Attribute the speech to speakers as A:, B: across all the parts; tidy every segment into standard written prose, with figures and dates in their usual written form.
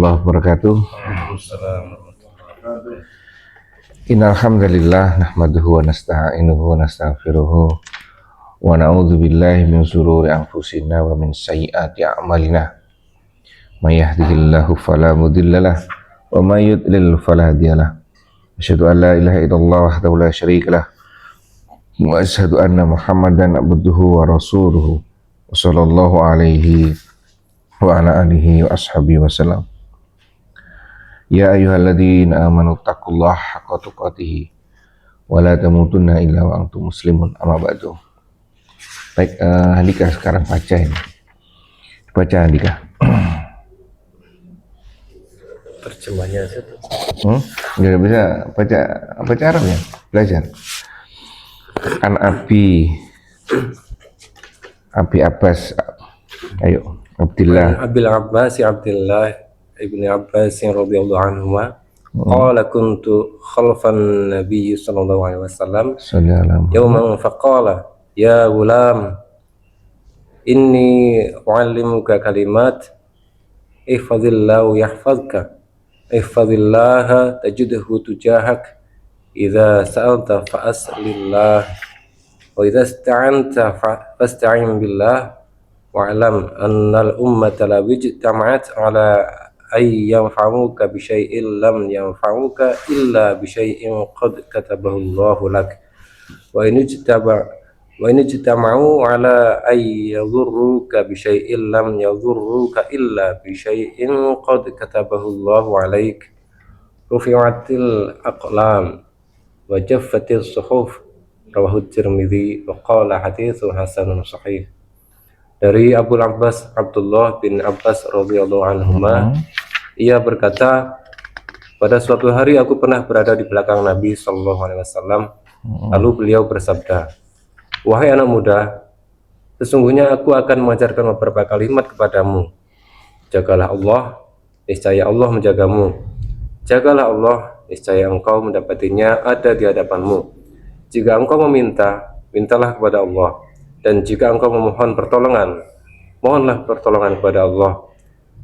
A: warahmatullahi wabarakatuh. Innal hamdalillah nahmaduhu wa nasta'inuhu wa nastaghfiruhu wa na'udzu billahi min shururi anfusina wa min sayyiati a'malina. May yahdihillahu fala mudhillalah wa may yudlil fala hadiyalah. Asyhadu an la ilaha illallah wahdahu la syarikalah wa asyhadu anna Muhammadan abduhu wa rasuluhu wa sallallahu alaihi wa ala alihi wa ashabihi wasallam. Ya ayyuhalladzina amanu taqullaha haqqa tuqatih wa la tamutunna illa wa antum muslimun, amma ba'du. Baik, Andika sekarang baca ini. Baca Andika.
B: Terjemahnya itu.
A: Nggak bisa baca Arab ya? Belajar. An Abi Abbas, ayo. Abdillah
B: Abdillah ibni Abbas radhiyallahu anhu qala kuntu khalfan nabiy sallallahu alaihi wasallam yawman faqala ya gulam inni uallimuka kalimat ihfazillahu yahfazka ihfazillaha tajidhu tujahak idza sa'alta fa'as'alillah wa idza ista'anta fasta'in billah wa'lam annal ummata la ijtama'at ala ay yanfa'uka bi syai'in lam yanfa'uka illa bi syai'in qad katabahu Allahu lak wa in ijtama'u ala ay yadhurruka bi syai'in lam yadhurruka illa bi syai'in qad katabahu Allahu 'alaik rufi'atil aqlam wa jaffatis suhuf rawahu Tirmidzi wa qala haditsun hasanun sahih. Dari Abu Abbas Abdullah bin Abbas radhiyallahu anhuma, ia berkata, pada suatu hari aku pernah berada di belakang Nabi sallallahu alaihi wasallam. Lalu beliau bersabda, wahai anak muda, sesungguhnya aku akan mengajarkan beberapa kalimat kepadamu. Jagalah Allah, niscaya Allah menjagamu. Jagalah Allah, niscaya engkau mendapatinya ada di hadapanmu. Jika engkau meminta, mintalah kepada Allah. Dan jika engkau memohon pertolongan, mohonlah pertolongan kepada Allah.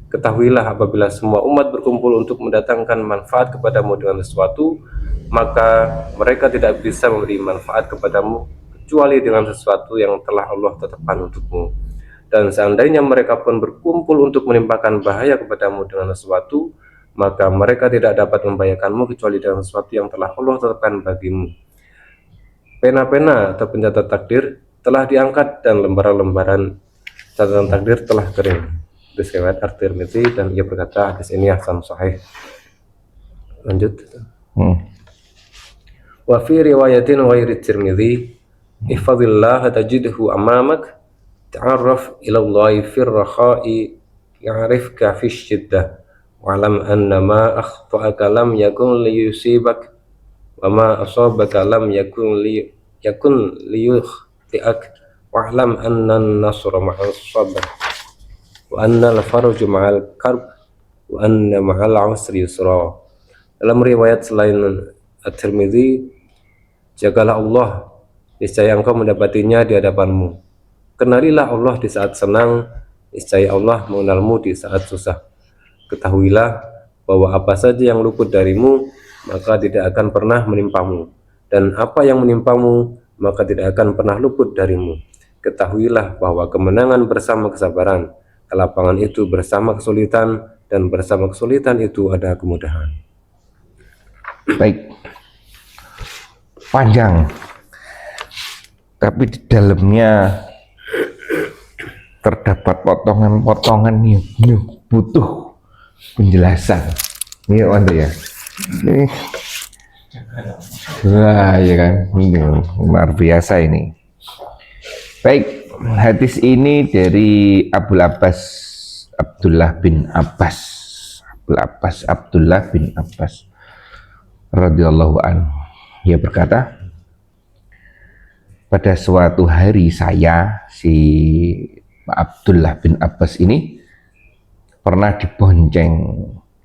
B: Ketahuilah apabila semua umat berkumpul untuk mendatangkan manfaat kepadamu dengan sesuatu, maka mereka tidak bisa memberi manfaat kepadamu kecuali dengan sesuatu yang telah Allah tetapkan untukmu. Dan seandainya mereka pun berkumpul untuk menimpakan bahaya kepadamu dengan sesuatu, maka mereka tidak dapat membahayakanmu kecuali dengan sesuatu yang telah Allah tetapkan bagimu. Pena-pena atau pencatat takdir telah diangkat dan lembaran-lembaran catatan takdir telah kering. Hadis riwayat At-Tirmidzi, dan ia berkata hadis ini hasan sahih. Lanjut. Wa fi riwayatin ghairi Tirmidzi, ihfazillah tajidhu amamak, ta'arraf ila Allah fi ar-rakha'i ya'rifka fi syiddah, wa'lam anna ma akhta'aka lam yakun liyusibak wa ma asabaka lam yakun liyukhti'ak, wa'lam anna an-nasra ma'as sabr wa anna al-farju ma'al karb wa anna ma'al usri yusra. Dalam riwayat selain At-Tirmidzi, jagalah Allah, niscaya engkau mendapatinya di hadapanmu. Kenalilah Allah di saat senang, niscaya Allah mengenalmu di saat susah. Ketahuilah bahwa apa saja yang luput darimu maka tidak akan pernah menimpamu, dan apa yang menimpamu maka tidak akan pernah luput darimu. Ketahuilah bahwa kemenangan bersama kesabaran, kelapangan itu bersama kesulitan, dan bersama kesulitan itu ada kemudahan.
A: Baik, panjang, tapi di dalamnya terdapat potongan-potongan yang butuh penjelasan. Ini Anda ya. Wah, ya kan, ini luar biasa ini. Baik, hadis ini dari Abdullah bin Abbas radhiyallahu anhu. Ia berkata, pada suatu hari saya, si Abdullah bin Abbas ini pernah dibonceng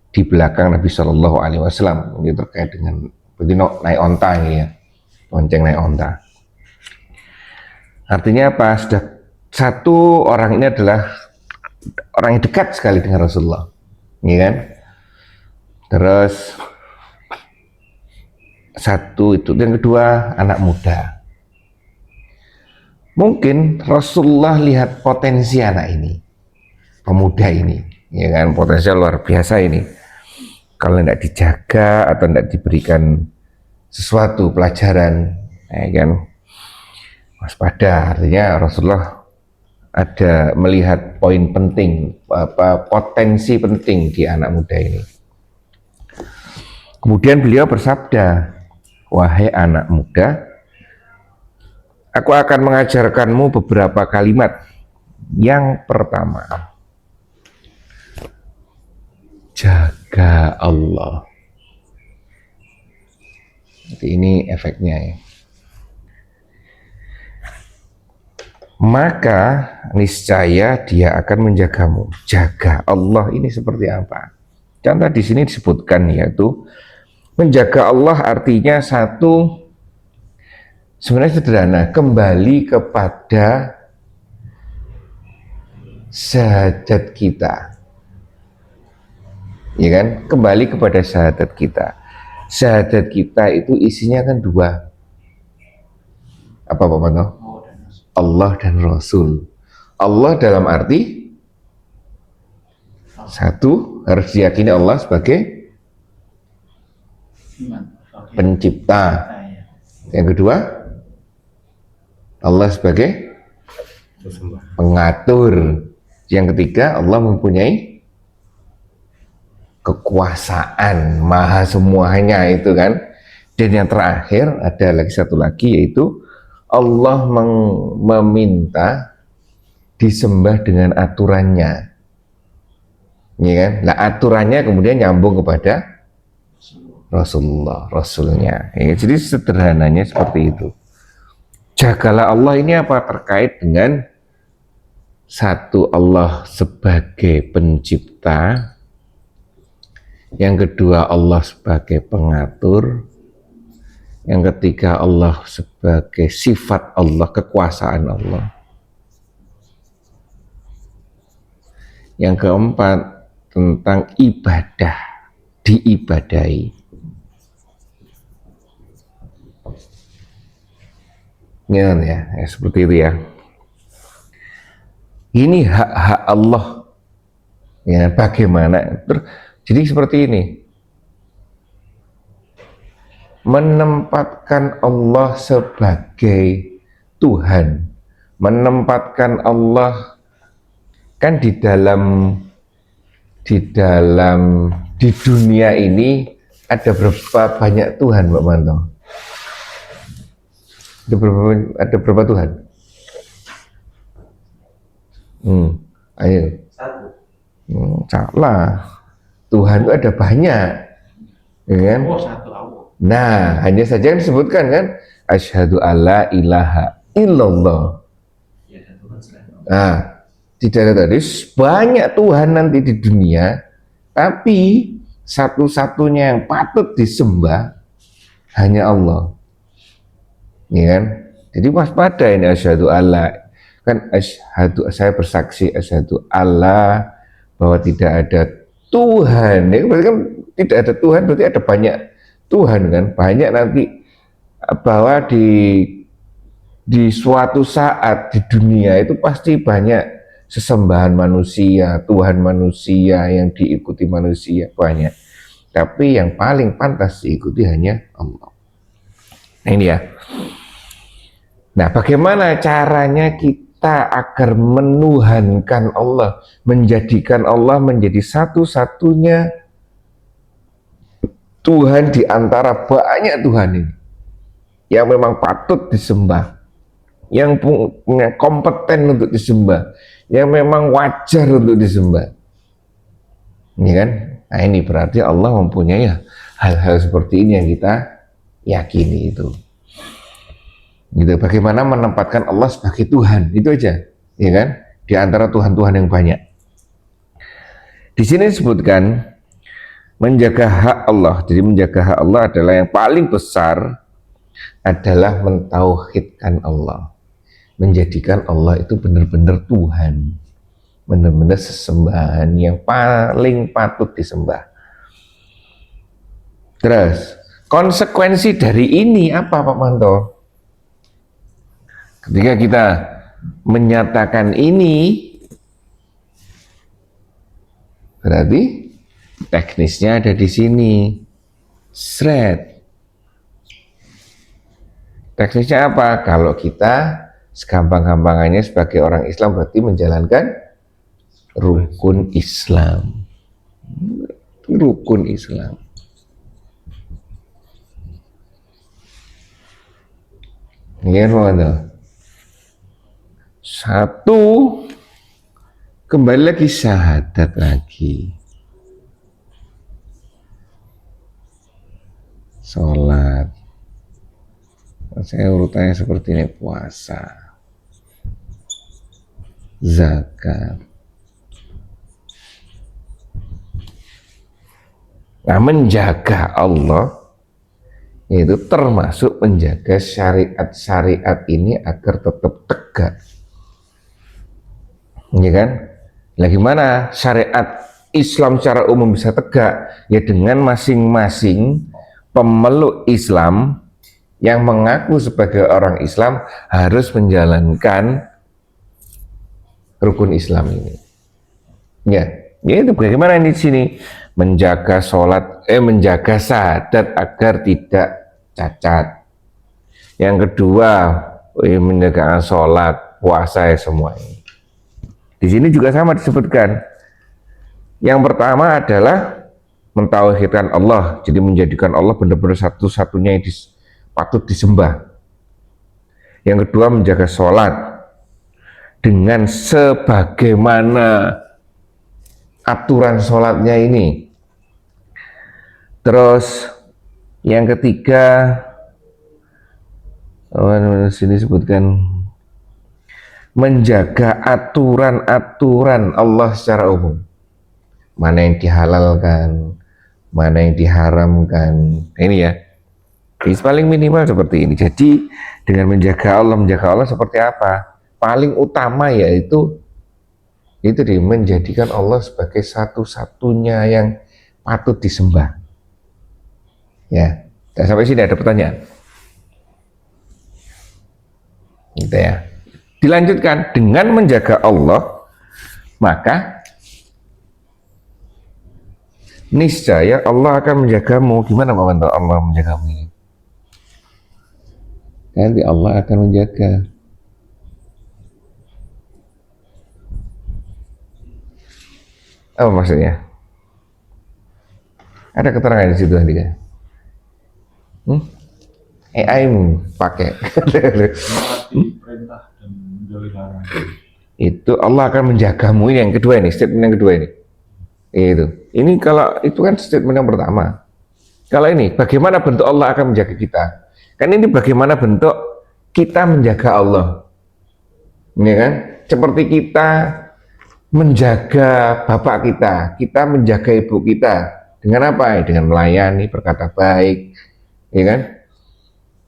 A: di belakang Nabi Shallallahu Alaihi Wasallam. Ini terkait dengan naik onta ini ya, bonceng naik onta. Artinya apa? Sudah satu orang ini adalah orang yang dekat sekali dengan Rasulullah, ya kan? Terus satu itu, yang kedua anak muda. Mungkin Rasulullah lihat potensi anak ini, pemuda ini, ya kan, potensial luar biasa ini. Kalau tidak dijaga atau tidak diberikan sesuatu pelajaran, ya kan, waspada. Artinya Rasulullah ada melihat poin penting, potensi penting di anak muda ini. Kemudian beliau bersabda, wahai anak muda, aku akan mengajarkanmu beberapa kalimat. Yang pertama, jaga Allah. Jadi ini efeknya ya. Maka niscaya dia akan menjagamu. Jaga Allah ini seperti apa? Contoh di sini disebutkan, yaitu menjaga Allah artinya satu, sebenarnya sederhana, kembali kepada syahadat kita, ya kan, kembali kepada syahadat kita. Syahadat kita itu isinya kan dua, apa Pak Manto? Allah dan Rasul. Allah dalam arti satu, harus diyakini Allah sebagai pencipta. Yang kedua, Allah sebagai pengatur. Yang ketiga, Allah mempunyai kekuasaan, maha semuanya itu kan. Dan yang terakhir ada lagi satu lagi, yaitu Allah meminta disembah dengan aturannya, ya kan? Nah, aturannya kemudian nyambung kepada Rasulullah, Rasulnya. Ya, jadi sederhananya seperti itu. Jagalah Allah ini apa? Terkait dengan satu, Allah sebagai pencipta. Yang kedua, Allah sebagai pengatur. Yang ketiga, Allah sebagai sifat Allah, kekuasaan Allah. Yang keempat, tentang ibadah, diibadahi. Ya, seperti itu ya. Ini hak-hak Allah. Ya, bagaimana? Jadi seperti ini. Menempatkan Allah sebagai Tuhan, menempatkan Allah kan di dunia ini ada berapa banyak Tuhan, Mbak Manto? Ada berapa Tuhan? Ayo.
C: Satu.
A: Salah. Tuhan itu ada banyak, ya kan?
C: Oh, satu Allah.
A: Nah, hanya saja disebutkan kan, asyhadu alla ilaha illallah.
C: Ya, satu kan selain Allah.
A: Nah, tidak ada tadi banyak Tuhan nanti di dunia, tapi satu-satunya yang patut disembah hanya Allah, ya kan? Jadi waspada ini, asyhadu alla, kan asyhadu, saya bersaksi asyhadu alla, bahwa tidak ada Tuhan. Ya, berarti kan tidak ada Tuhan, berarti ada banyak Tuhan kan, banyak nanti, bahwa di suatu saat di dunia itu pasti banyak sesembahan manusia, Tuhan manusia yang diikuti manusia banyak, tapi yang paling pantas diikuti hanya Allah. Nah ini ya. Nah, bagaimana caranya kita agar menuhankan Allah, menjadikan Allah menjadi satu-satunya Tuhan di antara banyak Tuhan ini, yang memang patut disembah, yang punya kompeten untuk disembah, yang memang wajar untuk disembah, ini kan? Nah ini berarti Allah mempunyai hal-hal seperti ini yang kita yakini itu. Gitu. Bagaimana menempatkan Allah sebagai Tuhan, itu aja, ya kan? Di antara Tuhan-Tuhan yang banyak. Di sini disebutkan menjaga hak Allah. Jadi menjaga hak Allah adalah yang paling besar adalah mentauhidkan Allah, menjadikan Allah itu benar-benar Tuhan, benar-benar sesembahan yang paling patut disembah. Terus konsekuensi dari ini apa Pak Manto? Ketika kita menyatakan ini, berarti teknisnya ada di sini. Sret. Teknisnya apa? Kalau kita segampang-gampangannya sebagai orang Islam berarti menjalankan rukun Islam. Rukun Islam. Ini kan satu, kembali lagi syahadat lagi. Sholat. Saya urutannya seperti ini: puasa, zakat. Nah, menjaga Allah itu termasuk menjaga syariat-syariat ini agar tetap tegak. Ya kan? Nah, gimana syariat Islam secara umum bisa tegak? Ya dengan masing-masing pemeluk Islam yang mengaku sebagai orang Islam harus menjalankan rukun Islam ini. Ya itu bagaimana di sini? Menjaga sholat, menjaga syahadat agar tidak cacat. Yang kedua, menjaga sholat, puasa, semua ini. Di sini juga sama disebutkan. Yang pertama adalah mentauhidkan Allah, jadi menjadikan Allah benar-benar satu-satunya yang patut disembah. Yang kedua, menjaga sholat dengan sebagaimana aturan sholatnya ini. Terus yang ketiga, sini sebutkan menjaga aturan-aturan Allah secara umum. Mana yang dihalalkan, mana yang diharamkan. Ini ya. Ini paling minimal seperti ini. Jadi dengan menjaga Allah seperti apa? Paling utama yaitu menjadikan Allah sebagai satu-satunya yang patut disembah. Ya. Dan sampai sini ada pertanyaan. Gitu ya. Dilanjutkan dengan menjaga Allah, maka niscaya Allah akan menjagamu. Gimana Pak Manto Allah menjagamu ini? Nanti Allah akan menjaga. Apa maksudnya? Ada keterangan di situ nanti kan? AI pakai.
D: Perintah dan menjauhi larangan.
A: Itu Allah akan menjagamu, ini yang kedua ini, statement yang kedua ini. Itu. Ini kalau itu kan statement yang pertama. Kalau ini bagaimana bentuk Allah akan menjaga kita? Kan ini bagaimana bentuk kita menjaga Allah. Ini kan seperti kita menjaga bapak kita menjaga ibu kita dengan apa? Dengan melayani, berkata baik, ya kan?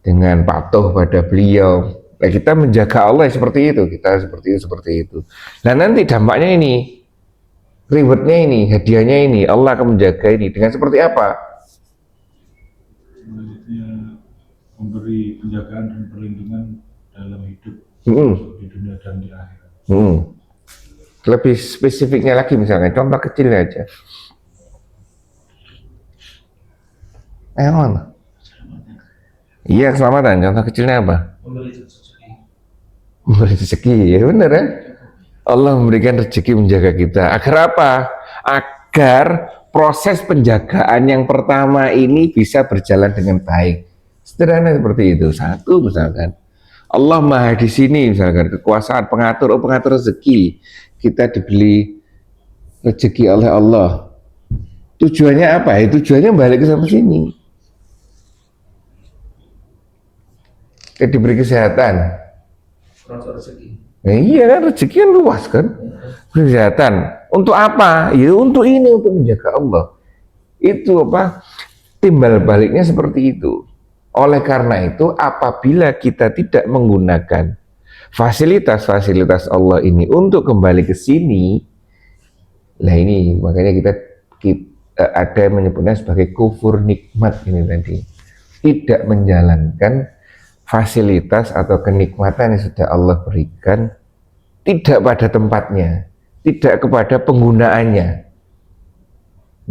A: Dengan patuh pada beliau. Nah, kita menjaga Allah seperti itu, kita seperti itu. Nah, nanti dampaknya ini, rewardnya ini, hadiahnya ini, Allah akan menjaga ini dengan seperti apa?
D: Selanjutnya memberi penjagaan dan perlindungan dalam hidup di dunia dan di akhirat.
A: Lebih spesifiknya lagi, misalnya contoh kecilnya aja. Mana? Iya, keselamatan. Contoh kecilnya apa?
C: Memberi rezeki.
A: Memberi rezeki, ya benar kan? Allah memberikan rezeki menjaga kita. Agar apa? Agar proses penjagaan yang pertama ini bisa berjalan dengan baik. Sederhana seperti itu. Satu misalkan, Allah Maha di sini misalkan, kekuasaan pengatur rezeki. Kita dibeli rezeki oleh Allah. Tujuannya apa? Tujuannya balik ke sama sini. Kita diberi kesehatan.
C: Transfer rezeki.
A: Nah, iya kan, rezeki kan luas kan. Kesehatan. Untuk apa? Ya untuk ini, untuk menjaga Allah. Itu apa? Timbal baliknya seperti itu. Oleh karena itu, apabila kita tidak menggunakan fasilitas-fasilitas Allah ini untuk kembali ke sini, nah ini makanya ada yang menyebutnya sebagai kufur nikmat ini tadi, tidak menjalankan fasilitas atau kenikmatan yang sudah Allah berikan, tidak pada tempatnya, tidak kepada penggunaannya,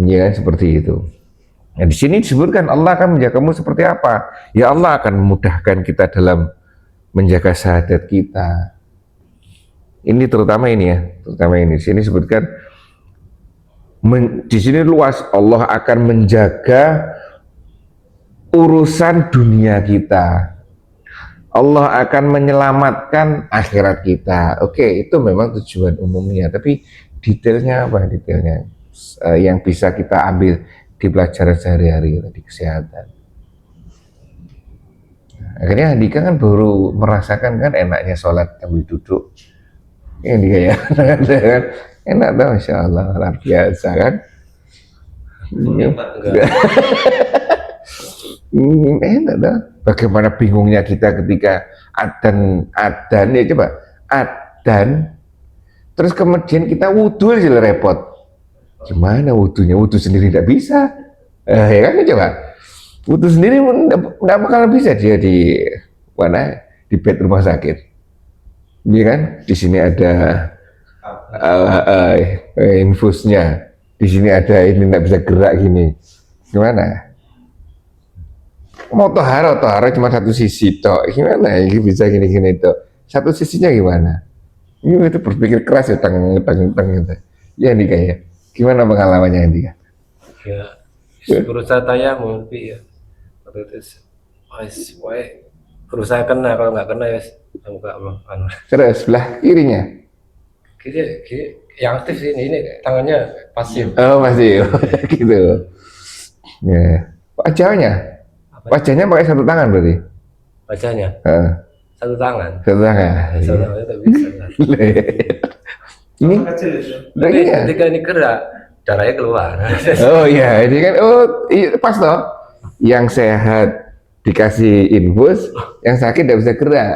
A: ya kan, seperti itu. Nah, di sini disebutkan Allah akan menjagamu seperti apa? Ya Allah akan memudahkan kita dalam menjaga syahadat kita. Ini terutama ini ya, terutama ini. Di sini disebutkan di sini luas, Allah akan menjaga urusan dunia kita. Allah akan menyelamatkan akhirat kita. Oke, itu memang tujuan umumnya, tapi detailnya apa? Detailnya yang bisa kita ambil di pelajaran sehari-hari tadi, kesehatan. Akhirnya Andika kan baru merasakan kan enaknya sholat sambil duduk. Ini dia ya, enak tuh, Masya Allah, luar biasa kan. Enak dah. Bagaimana bingungnya kita ketika adan ya, coba adan, terus kemudian kita wudhu aja repot. Gimana wudhunya? Wudhu sendiri tidak bisa. Ya kan, coba wudhu sendiri tidak bakal bisa dia di mana, di bed rumah sakit. Iya kan? Di sini ada infusnya, di sini ada ini, tidak bisa gerak gini. Gimana? Mau tohara cuma satu sisi toh, gimana? Ini bisa gini-gini toh. Satu sisinya gimana? Ini itu berpikir keras ya, teng gitu. Ya nih kayak, gimana pengalamannya dia?
B: Ya, berusaha tayamum, tapi ya, berusaha kena, kalau nggak kena ya enggak anu.
A: Terus sebelah kirinya?
B: Kiri yang aktif sih, ini tangannya pasif.
A: Oh masih, gitu. Ya, wajahnya pakai satu tangan berarti?
B: Wajahnya? Satu tangan.
A: Satu tangan.
B: Satu tangan itu bisa.
A: Ini
C: kecil itu.
B: Tapi ketika ini gerak, darahnya keluar.
A: Oh iya, ini kan, oh iya, pas toh. Yang sehat dikasih infus, yang sakit tidak bisa gerak.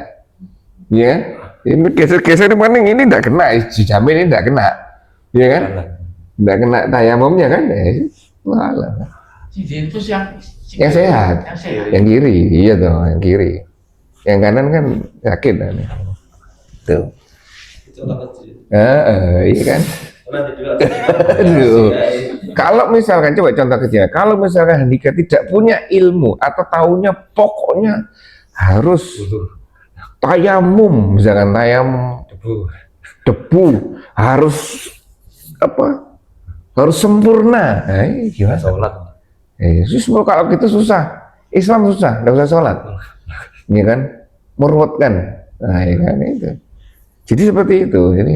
A: Ya, ini geser-geser ini tidak kena, dijamin ini tidak kena, ya kan? Tidak kena tayamumnya kan? Walah.
C: Itu
A: Yang sehat, yang kiri, iya toh, yang kiri. Yang kanan kan sakit kan? Tuh.
C: Itu anak kecil.
A: Iya kan?
C: Nanti juga.
A: Aduh. Kalau misalkan, coba contoh kecil, kalau misalkan Andika tidak punya ilmu atau taunya pokoknya harus tayamum, misalkan tayamum debu harus apa? Harus sempurna. Gimana?
B: Sholat.
A: Kalau gitu susah. Islam susah, nggak usah sholat. Ini kan meruwetkan. Nah, ya kan itu. Jadi seperti itu. Jadi,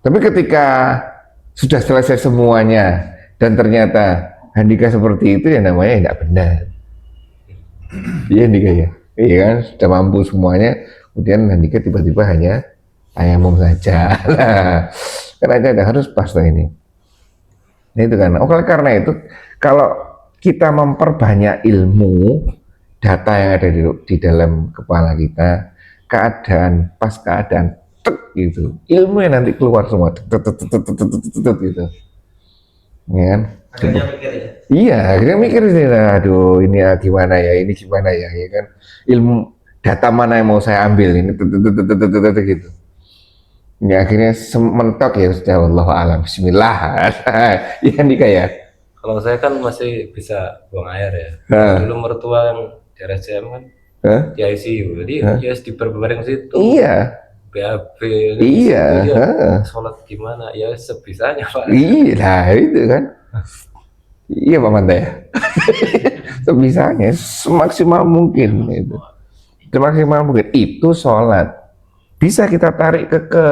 A: tapi ketika sudah selesai semuanya dan ternyata Andika seperti itu, ya namanya tidak benar. Iya Andika ya. Iya kan, sudah mampu semuanya, kemudian Andika tiba-tiba hanya tayamum saja. Nah, karena harus pas ini. Nah, itu kan. Oleh karena itu, kalau kita memperbanyak ilmu, data yang ada di dalam kepala kita, keadaan tek gitu, ilmu yang nanti keluar semua, gitu, ya kan?
C: Akhirnya mikir ya.
A: Iya, akhirnya mikir sih, aduh ini gimana ya, ini gimana ya, ya kan? Ilmu data mana yang mau saya ambil ini, gitu. Ini akhirnya mentok ya, sudah Allah alam, Bismillah, ya nih kayak.
B: Kalau saya kan masih bisa buang air ya. Dulu mertua yang di RSCM kan di ICU, jadi ya diperbareng situ.
A: Iya.
B: BAB.
A: Iya.
B: Sholat gimana? Ya sebisanya Pak.
A: Iya, nah itu kan. Iya Pak Manta ya. Sebisanya, semaksimal mungkin itu. Semaksimal mungkin itu sholat. Bisa kita tarik ke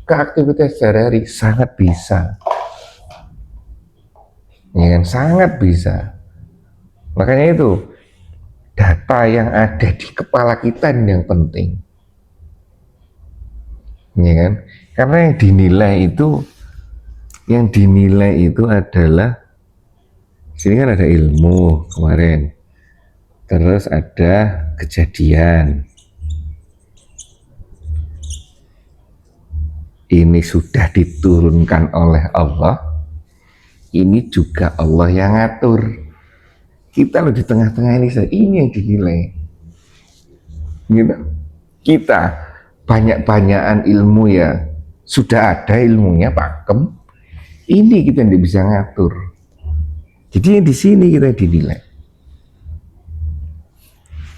A: aktivitas sehari-hari, sangat bisa. Ya, sangat bisa. Makanya itu data yang ada di kepala kita yang penting, ya kan? Karena yang dinilai itu adalah, sini kan ada ilmu kemarin, terus ada kejadian. Ini sudah diturunkan oleh Allah. ini juga Allah yang ngatur. Kita loh di tengah-tengah ini yang dinilai. Gitu. Kita banyak-banyakan ilmu ya, sudah ada ilmunya pakem. Ini kita tidak bisa ngatur. Jadi yang di sini kita dinilai.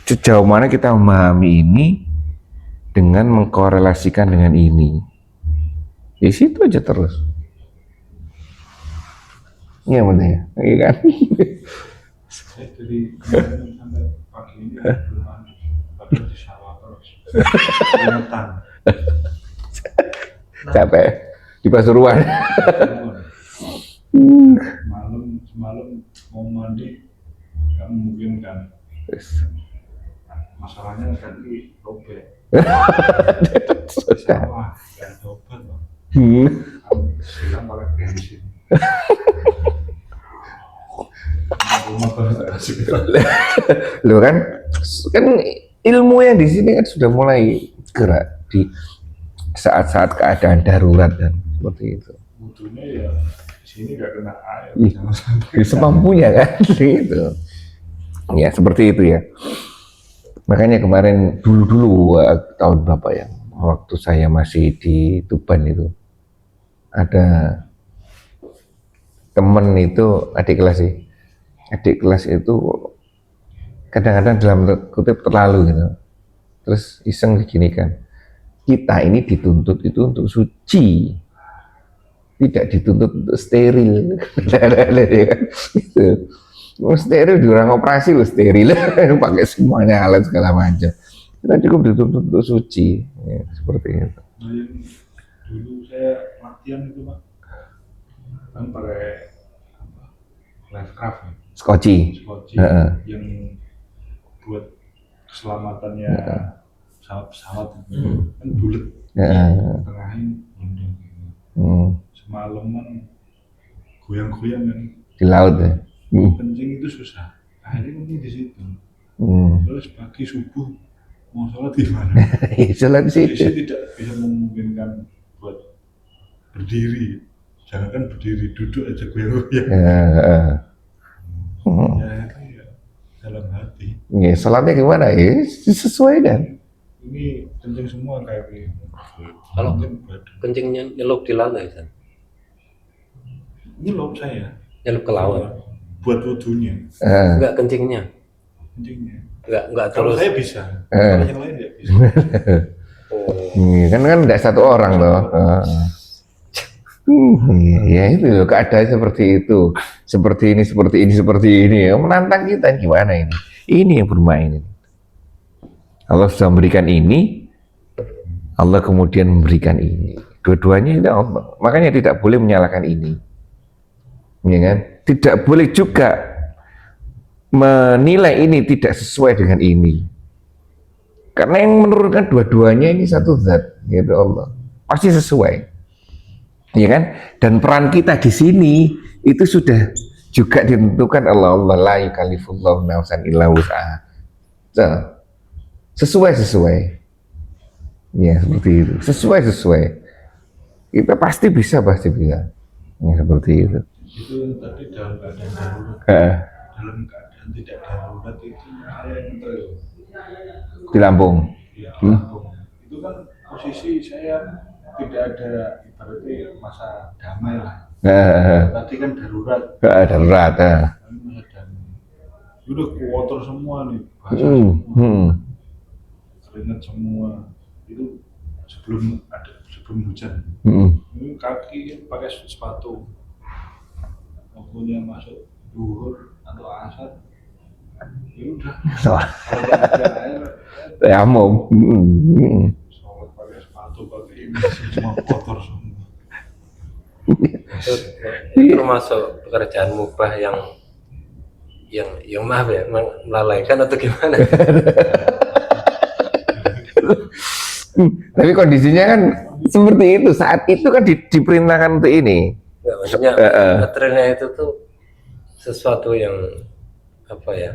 A: Sejauh mana kita memahami ini dengan mengkorelasikan dengan ini. Di situ aja terus. Iya benar ya, iya kan?
D: Saya dari kemarin sampai pagi ini belum mandi, padahal di sawah terus. Keringetan.
A: Capek di Pasuruan.
D: Semalam mau mandi nggak memungkinkan. Masalahnya kaki robek. Di sawah nggak ada obat loh. Silang pakai bensin. Rumah
A: Loh kan ilmu yang di sini kan sudah mulai gerak di saat-saat keadaan darurat dan seperti itu.
D: Wudhunya ya di sini nggak kena air,
A: Ih,
D: jangan sampai
A: semampunya kan gitu. Ya seperti itu ya. Makanya kemarin dulu tahun berapa ya, waktu saya masih di Tuban itu ada temen itu adik kelas itu kadang-kadang dalam kutip terlalu gitu, terus iseng begini kan, kita ini dituntut itu untuk suci, tidak dituntut untuk steril. Gitu. Steril di orang operasi lo steril, pakai semuanya alat segala macam, kita cukup dituntut untuk suci ya, seperti itu.
D: Nah, yang dulu saya latihan itu Pak, kan pakai apa, Lifecraft ya,
A: Skoci.
D: Skoci,
A: Heeh.
D: yang buat keselamatannya pesawat-pesawat itu kan bulat, tengahin bundang gitu. Semalaman goyang-goyang kan,
A: Di laut ya.
D: kencing itu susah, akhirnya kencing di situ. Terus pagi subuh mau sholat gimana?
A: Sholat di situ.
D: Saya tidak bisa memungkinkan buat berdiri, jangan kan berdiri, duduk aja goyang-goyang. Ya itu ya dalam hati.
A: Ya, sholatnya gimana ya? Disesuaikan.
D: Ini kencing semua kayak gini.
B: Kalau
D: Mungkin badan.
B: kencingnya nyelup di laut nggak, San?
D: Ini loh saya
B: Nyelup ke laut.
D: buat wudhunya,
B: Enggak kencingnya.
D: kencingnya.
B: Enggak
D: Kalau
B: terus.
D: saya bisa, kalau yang lain tidak bisa.
B: Oh.
A: Kan tidak satu orang loh. Ya itu loh, keadaan seperti itu, seperti ini, menantang kita gimana ini? Ini yang bermain ini. Allah sudah memberikan ini, Allah kemudian memberikan ini. Dua-duanya itu Allah. Makanya tidak boleh menyalahkan ini, ya kan? Tidak boleh juga menilai ini tidak sesuai dengan ini. Karena yang menurunkan dua-duanya ini satu zat, yaitu Allah. Pasti sesuai. Ya kan? Dan peran kita di sini itu sudah juga ditentukan Allah la yukallifullahu nafsan illa wus'aha. Sesuai. Ya, seperti itu. Sesuai. Kita pasti bisa. Ya, seperti itu.
D: Itu tadi dalam keadaan darurat. Dalam keadaan tidak darurat itu saya yang tahu.
A: Di Lampung.
D: Ya, Lampung. Itu kan posisi saya tidak ada ibaratnya masa damai lah. Tadi kan darurat.
A: Darurat.
D: Kami masa damai. Udah kotor semua nih, basah semua, keringat semua. Itu sebelum hujan. Ini kaki pakai sepatu. Waktunya masuk duhur atau asar, ya udah. Kalau ada air,
A: Tayamum.
D: sholat pakai sepatu, pakai ini semua kotor semua.
B: Itu termasuk pekerjaan mubah yang maaf ya, melalaikan atau gimana?
A: Tapi kondisinya kan seperti itu, saat itu kan diperintahkan untuk ini.
B: Nggak, maksudnya materialnya itu tuh sesuatu yang apa ya?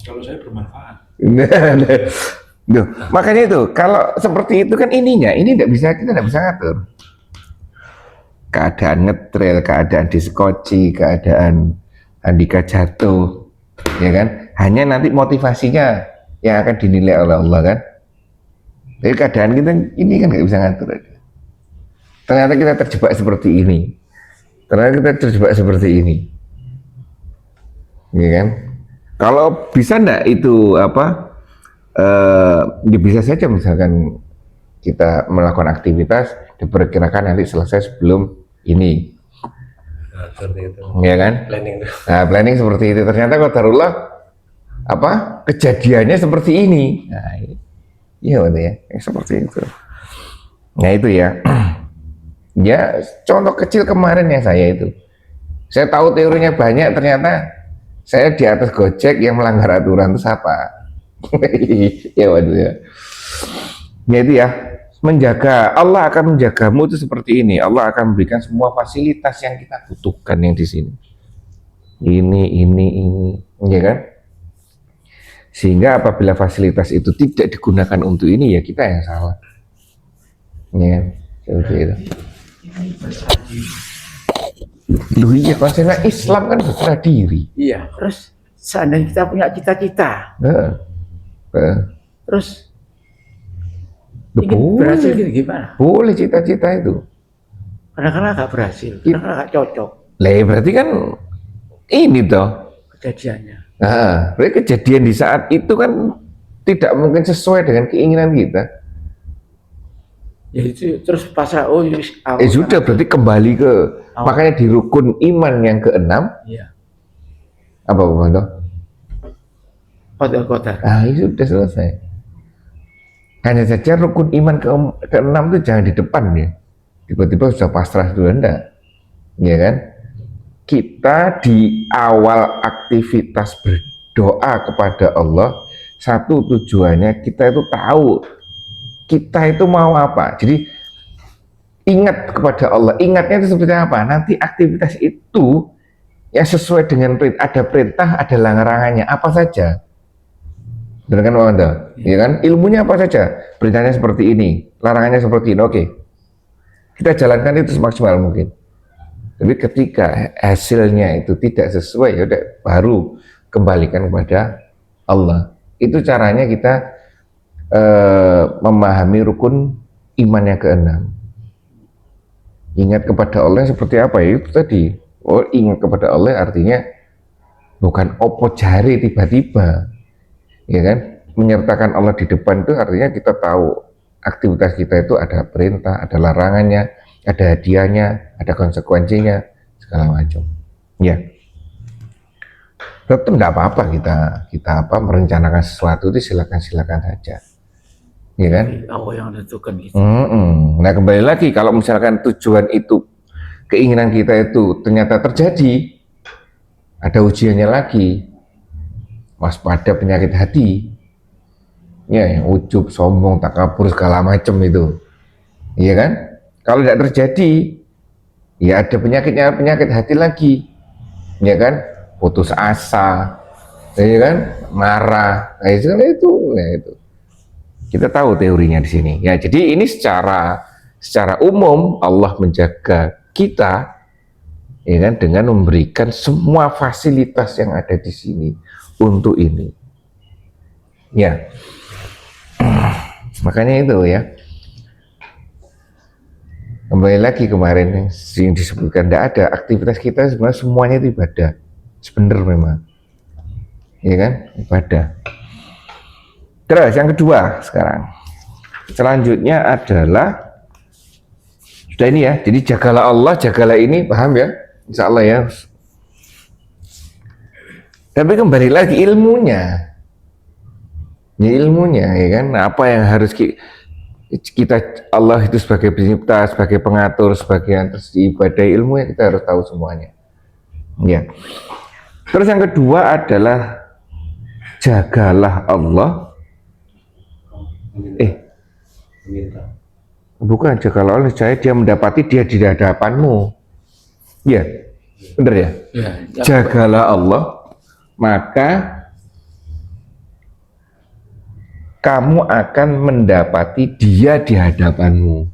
D: Kalau saya bermanfaat.
A: Duh, makanya itu kalau seperti itu kan ininya, ini kita tidak bisa ngatur. keadaan ngetrail, keadaan diskoci, keadaan Andika jatuh, ya kan? Hanya nanti motivasinya yang akan dinilai oleh Allah kan. Jadi keadaan kita ini kan nggak bisa ngatur. Ternyata kita terjebak seperti ini. Ya kan? Kalau bisa enggak itu apa? Ya bisa saja misalkan kita melakukan aktivitas diperkirakan nanti selesai sebelum ini.
B: Nah, seperti itu.
A: Ya kan?
B: Planning tuh.
A: Nah, planning seperti itu. Ternyata qadarullah apa? Kejadiannya seperti ini. Nah, iya betul ya. Seperti itu. Nah, itu ya. Ya, contoh kecil kemarin yang saya itu. Saya tahu teorinya banyak, ternyata saya di atas Gojek yang melanggar aturan itu siapa? Ya waduh ya. Ya itu ya, menjaga, Allah akan menjagamu itu seperti ini. Allah akan memberikan semua fasilitas yang kita butuhkan yang di sini. Ini, ya kan? Sehingga apabila fasilitas itu tidak digunakan untuk ini, ya kita yang salah. Ya, seperti itu. Loh iya, konsepnya Islam kan berserah diri.
E: Iya, terus seandainya kita punya cita-cita, terus ingin berhasil gitu gimana?
A: Boleh cita-cita itu.
E: Kadang-kadang nggak berhasil, kadang-kadang nggak cocok
A: Lah berarti kan ini toh.
E: kejadiannya.
A: Nah, berarti kejadian di saat itu kan tidak mungkin sesuai dengan keinginan kita.
E: Ya itu terus pasrah, oh
A: Sudah berarti kembali ke makanya di rukun iman yang keenam.
E: Iya.
A: Apa Bang?
E: Qadar.
A: Itu sudah selesai. Hanya saja rukun iman keenam itu jangan di depan ya. Tiba-tiba sudah pasrah dulu enggak. Ya kan? Kita di awal aktivitas berdoa kepada Allah, satu tujuannya kita itu tahu kita itu mau apa. Jadi ingat kepada Allah. Ingatnya itu seperti apa? Nanti aktivitas itu yang sesuai dengan perintah, ada perintah, ada larangannya apa saja. Benar kan Pak Anda? Ya kan? Ilmunya apa saja? Perintahnya seperti ini, larangannya seperti ini. Oke. Kita jalankan itu semaksimal mungkin. Tapi ketika hasilnya itu tidak sesuai, ya udah baru kembalikan kepada Allah. Itu caranya kita memahami rukun iman yang keenam. Ingat kepada Allah seperti apa ya? Itu tadi. Oh, ingat kepada Allah artinya bukan opo jari tiba-tiba, ya kan? Menyertakan Allah di depan itu artinya kita tahu aktivitas kita itu ada perintah, ada larangannya, ada hadiahnya, ada konsekuensinya, segala macam. Ya, tetap tidak apa-apa kita merencanakan sesuatu itu silakan saja. Ya kan?
E: Allah yang menentukan gitu.
A: Nah kembali lagi kalau misalkan tujuan itu keinginan kita itu ternyata terjadi, ada ujiannya lagi, waspada penyakit hati, ya yang ujub, sombong, takabur segala macam itu, iya kan? Kalau tidak terjadi, ya ada penyakit hati lagi, ya kan? Putus asa, ya kan? Marah, nah, itu. Kita tahu teorinya di sini. Ya, jadi ini secara umum Allah menjaga kita, ya kan, dengan memberikan semua fasilitas yang ada di sini untuk ini. Ya, makanya itu ya. Kembali lagi kemarin yang disebutkan, tidak ada aktivitas kita sebenarnya semuanya itu ibadah. Sebenarnya memang, ya kan, ibadah. Terus yang kedua sekarang, selanjutnya adalah sudah ini ya. Jadi jagalah Allah, jagalah ini, paham ya? Insya Allah ya. Tapi kembali lagi ilmunya, ya kan? Apa yang harus kita Allah itu sebagai pencipta, sebagai pengatur, sebagai yang ibadah ilmu ya kita harus tahu semuanya. Ya. Terus yang kedua adalah jagalah Allah. Bukan jagalah Allah, dia mendapati dia di hadapanmu. Ya, benar ya?
E: Ya.
A: Jagalah Allah, maka kamu akan mendapati dia di hadapanmu.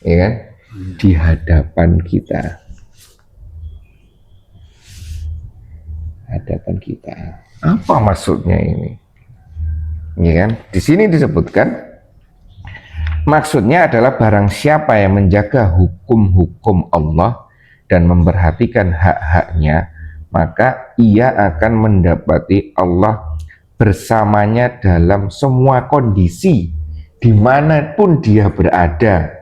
A: Ya kan? di hadapan kita. Hadapan kita. Apa maksudnya ini? Ya kan? Di sini disebutkan maksudnya adalah barang siapa yang menjaga hukum-hukum Allah dan memperhatikan hak-haknya, maka ia akan mendapati Allah bersamanya dalam semua kondisi dimanapun dia berada.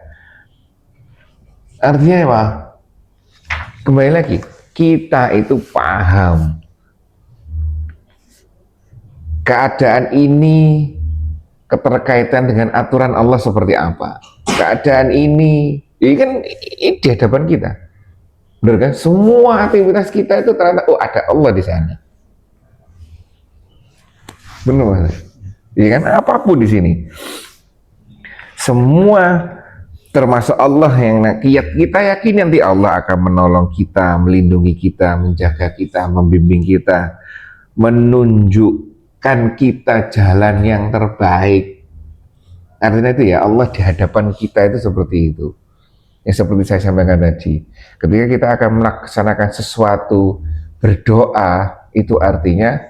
A: Artinya apa? Kembali lagi, kita itu paham keadaan ini keterkaitan dengan aturan Allah seperti apa. Keadaan ini kan ini di hadapan kita. Benar kan? Semua aktivitas kita itu ternyata ada Allah di sana. Benar Mas? Iya kan? Apapun di sini. Semua termasuk Allah yang kita yakin nanti Allah akan menolong kita, melindungi kita, menjaga kita, membimbing kita, menunjukkan kita jalan yang terbaik. Artinya itu ya Allah di hadapan kita itu seperti itu. Ya seperti saya sampaikan tadi, ketika kita akan melaksanakan sesuatu, berdoa, itu artinya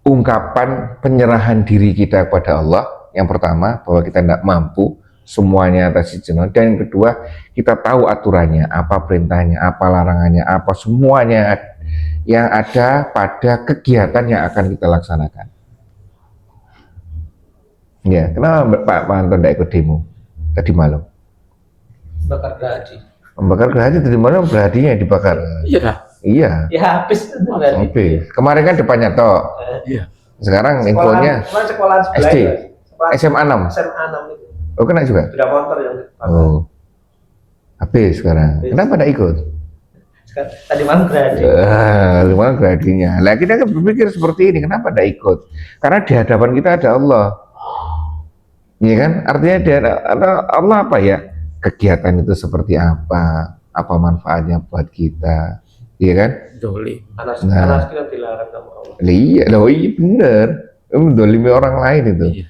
A: ungkapan penyerahan diri kita kepada Allah. Yang pertama, bahwa kita tidak mampu semuanya atas izin Allah. Dan yang kedua, kita tahu aturannya, apa perintahnya, apa larangannya, apa semuanya yang ada pada kegiatan yang akan kita laksanakan. Ya, kenapa Pak Manto tidak ikut demo tadi malam?
C: Bakar gergaji.
A: Membakar gergaji tadi malam, gergajinya dibakar.
E: Iya dah.
A: Iya.
C: Ya habis itu gergaji.
A: Oke. Kemarin kan depannya toh.
E: Iya.
A: Sekarang infonya
C: Sekolahan sebelah
A: SD.
C: itu, Mas.
A: SMA 6.
C: SMA 6 itu.
A: Oh kena juga?
C: Sudah motor yang dibakar.
A: Oh. Habis sekarang.
C: Habis.
A: Kenapa tidak ikut?
C: Sekarang, tadi malam gergaji.
A: Gimana gergajinya? Lah kita kan berpikir seperti ini, kenapa tidak ikut? Karena di hadapan kita ada Allah. Iya kan? Artinya Allah apa ya? Kegiatan itu seperti apa manfaatnya buat kita, iya kan?
E: Doli.
C: Anas kita dilarang sama Allah.
A: Iya, iya bener. Mendolimi orang lain itu.
E: Iya.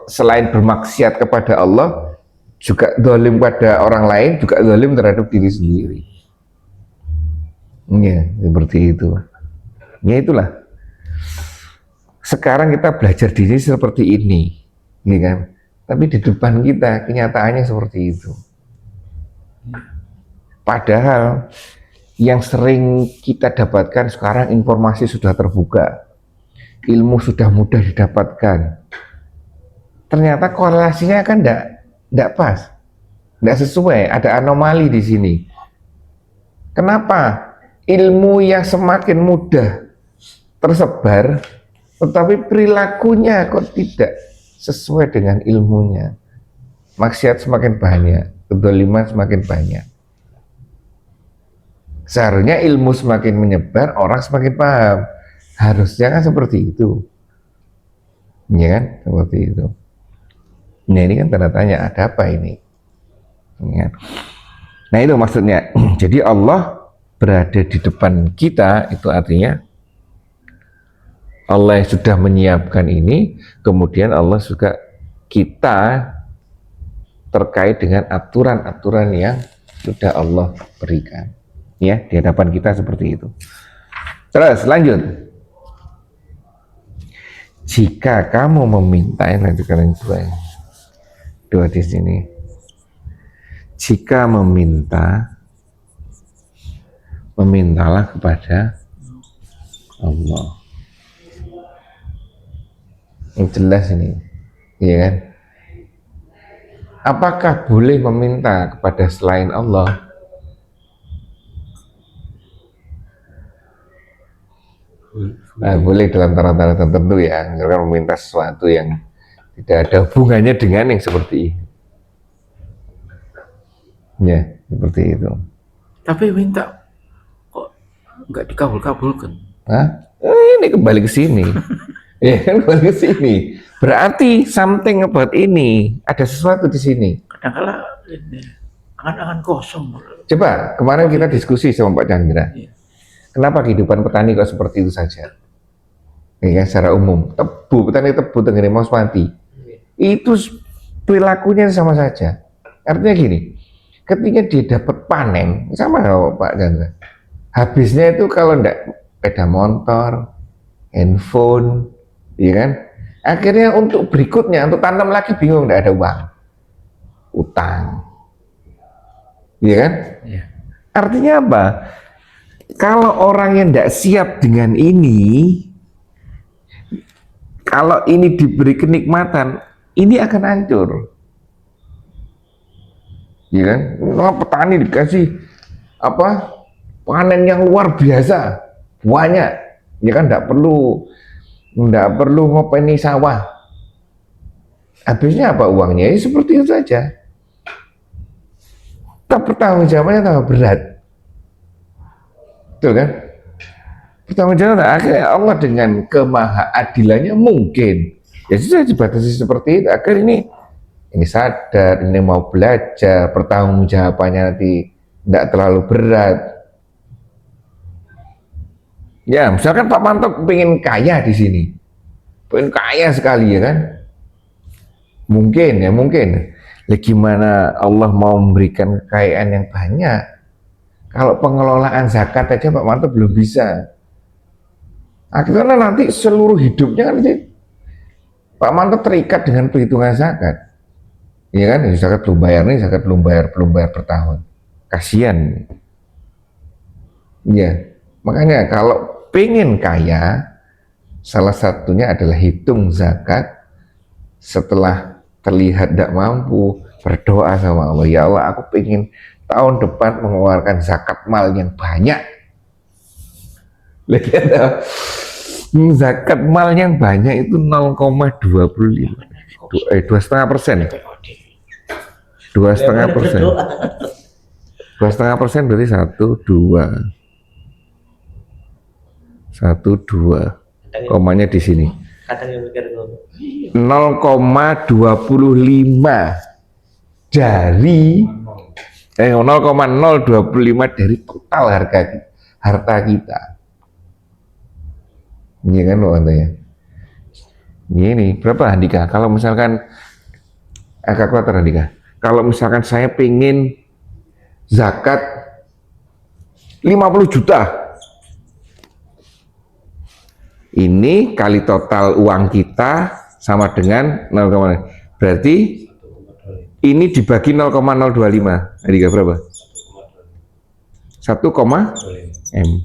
A: Selain bermaksiat kepada Allah, juga dolim pada orang lain, juga dolim terhadap diri sendiri. Iya, seperti itu. Ya itulah. Sekarang kita belajar diri seperti ini, iya kan? Tapi di depan kita kenyataannya seperti itu. Padahal yang sering kita dapatkan sekarang informasi sudah terbuka, ilmu sudah mudah didapatkan. Ternyata korelasinya kan tidak pas, tidak sesuai, ada anomali di sini. Kenapa? Ilmu yang semakin mudah tersebar, tetapi perilakunya kok tidak sesuai dengan ilmunya. Maksiat semakin banyak, kedzaliman semakin banyak. Seharusnya ilmu semakin menyebar, orang semakin paham. Harusnya kan seperti itu. Ya kan? Seperti itu. Nah ini kan tanda tanya, ada apa ini? Ya. Nah itu maksudnya. Jadi Allah berada di depan kita, itu artinya Allah yang sudah menyiapkan ini, kemudian Allah juga kita terkait dengan aturan-aturan yang sudah Allah berikan. Ya, di hadapan kita seperti itu. Terus lanjut. Jika kamu meminta, nanti kalian dua di sini. Jika memintalah kepada Allah. Yang jelas ini, iya kan? Apakah boleh meminta kepada selain Allah? Nah, boleh dalam tanda-tanda tertentu ya, misalkan meminta sesuatu yang tidak ada hubungannya dengan yang seperti ini. Ya, seperti itu.
E: Tapi minta kok nggak dikabul-kabulkan.
A: Hah? Ini kembali ke sini. Ya kan kembali ke sini. Berarti something about ini, ada sesuatu di sini.
E: Kadang-kala ini angan-angan kosong.
A: Coba kemarin kita diskusi sama Pak Chandra.
E: Iya.
A: Kenapa kehidupan petani kok seperti itu saja? Ya, secara umum, petani tebu tenggene mati. Itu perilakunya sama saja. Artinya gini, ketika dia dapat panen, sama nggak Pak Chandra? Habisnya itu kalau ndak sepeda motor, handphone, ya kan? Akhirnya untuk berikutnya, untuk tanam lagi bingung, ndak ada uang, utang, ya kan?
E: Iya.
A: Artinya apa? Kalau orang yang ndak siap dengan ini, kalau ini diberi kenikmatan, ini akan hancur. Ya kan? Nah, petani dikasih apa? Panen yang luar biasa, banyak. Ya kan ndak perlu ngopeni sawah. Habisnya apa uangnya? Ya seperti itu saja. Tak pertanggungjawabannya tambah berat. Betul kan? Pertanggungjawaban akhirnya Allah dengan kemahaadilannya mungkin ya sudah dibatasi seperti itu agar ini sadar, ini mau belajar, pertanggungjawabannya nanti tidak terlalu berat. Ya, misalkan Pak Manto pengen kaya di sini, pengen kaya sekali ya kan? Mungkin ya mungkin. Ya gimana Allah mau memberikan kekayaan yang banyak? Kalau pengelolaan zakat aja Pak Manto belum bisa. Akhirnya nanti seluruh hidupnya kan Pak Manto terikat dengan perhitungan zakat. Iya kan? Zakat belum bayar nih, zakat belum bayar per tahun. Kasihan. Iya. Makanya kalau pengen kaya, salah satunya adalah hitung zakat. Setelah terlihat tidak mampu, berdoa sama Allah, ya Allah aku pengen tahun depan mengeluarkan zakat mal yang banyak. Lihat, zakat mal yang banyak itu 0,25, 2,5%. 2,5%. 2,5% berarti 1,2. Komanya di sini.
C: Kadang yang mikir dulu.
A: 0,25 dari 0,025 dari total harta kita. Ini kan loh katanya. Ini berapa Andika? Kalau misalkan kalkulator Andika. Kalau misalkan saya pengen zakat 50 juta. Ini kali total uang kita sama dengan 0, berarti ini dibagi 0,025. Andika berapa? 1, M.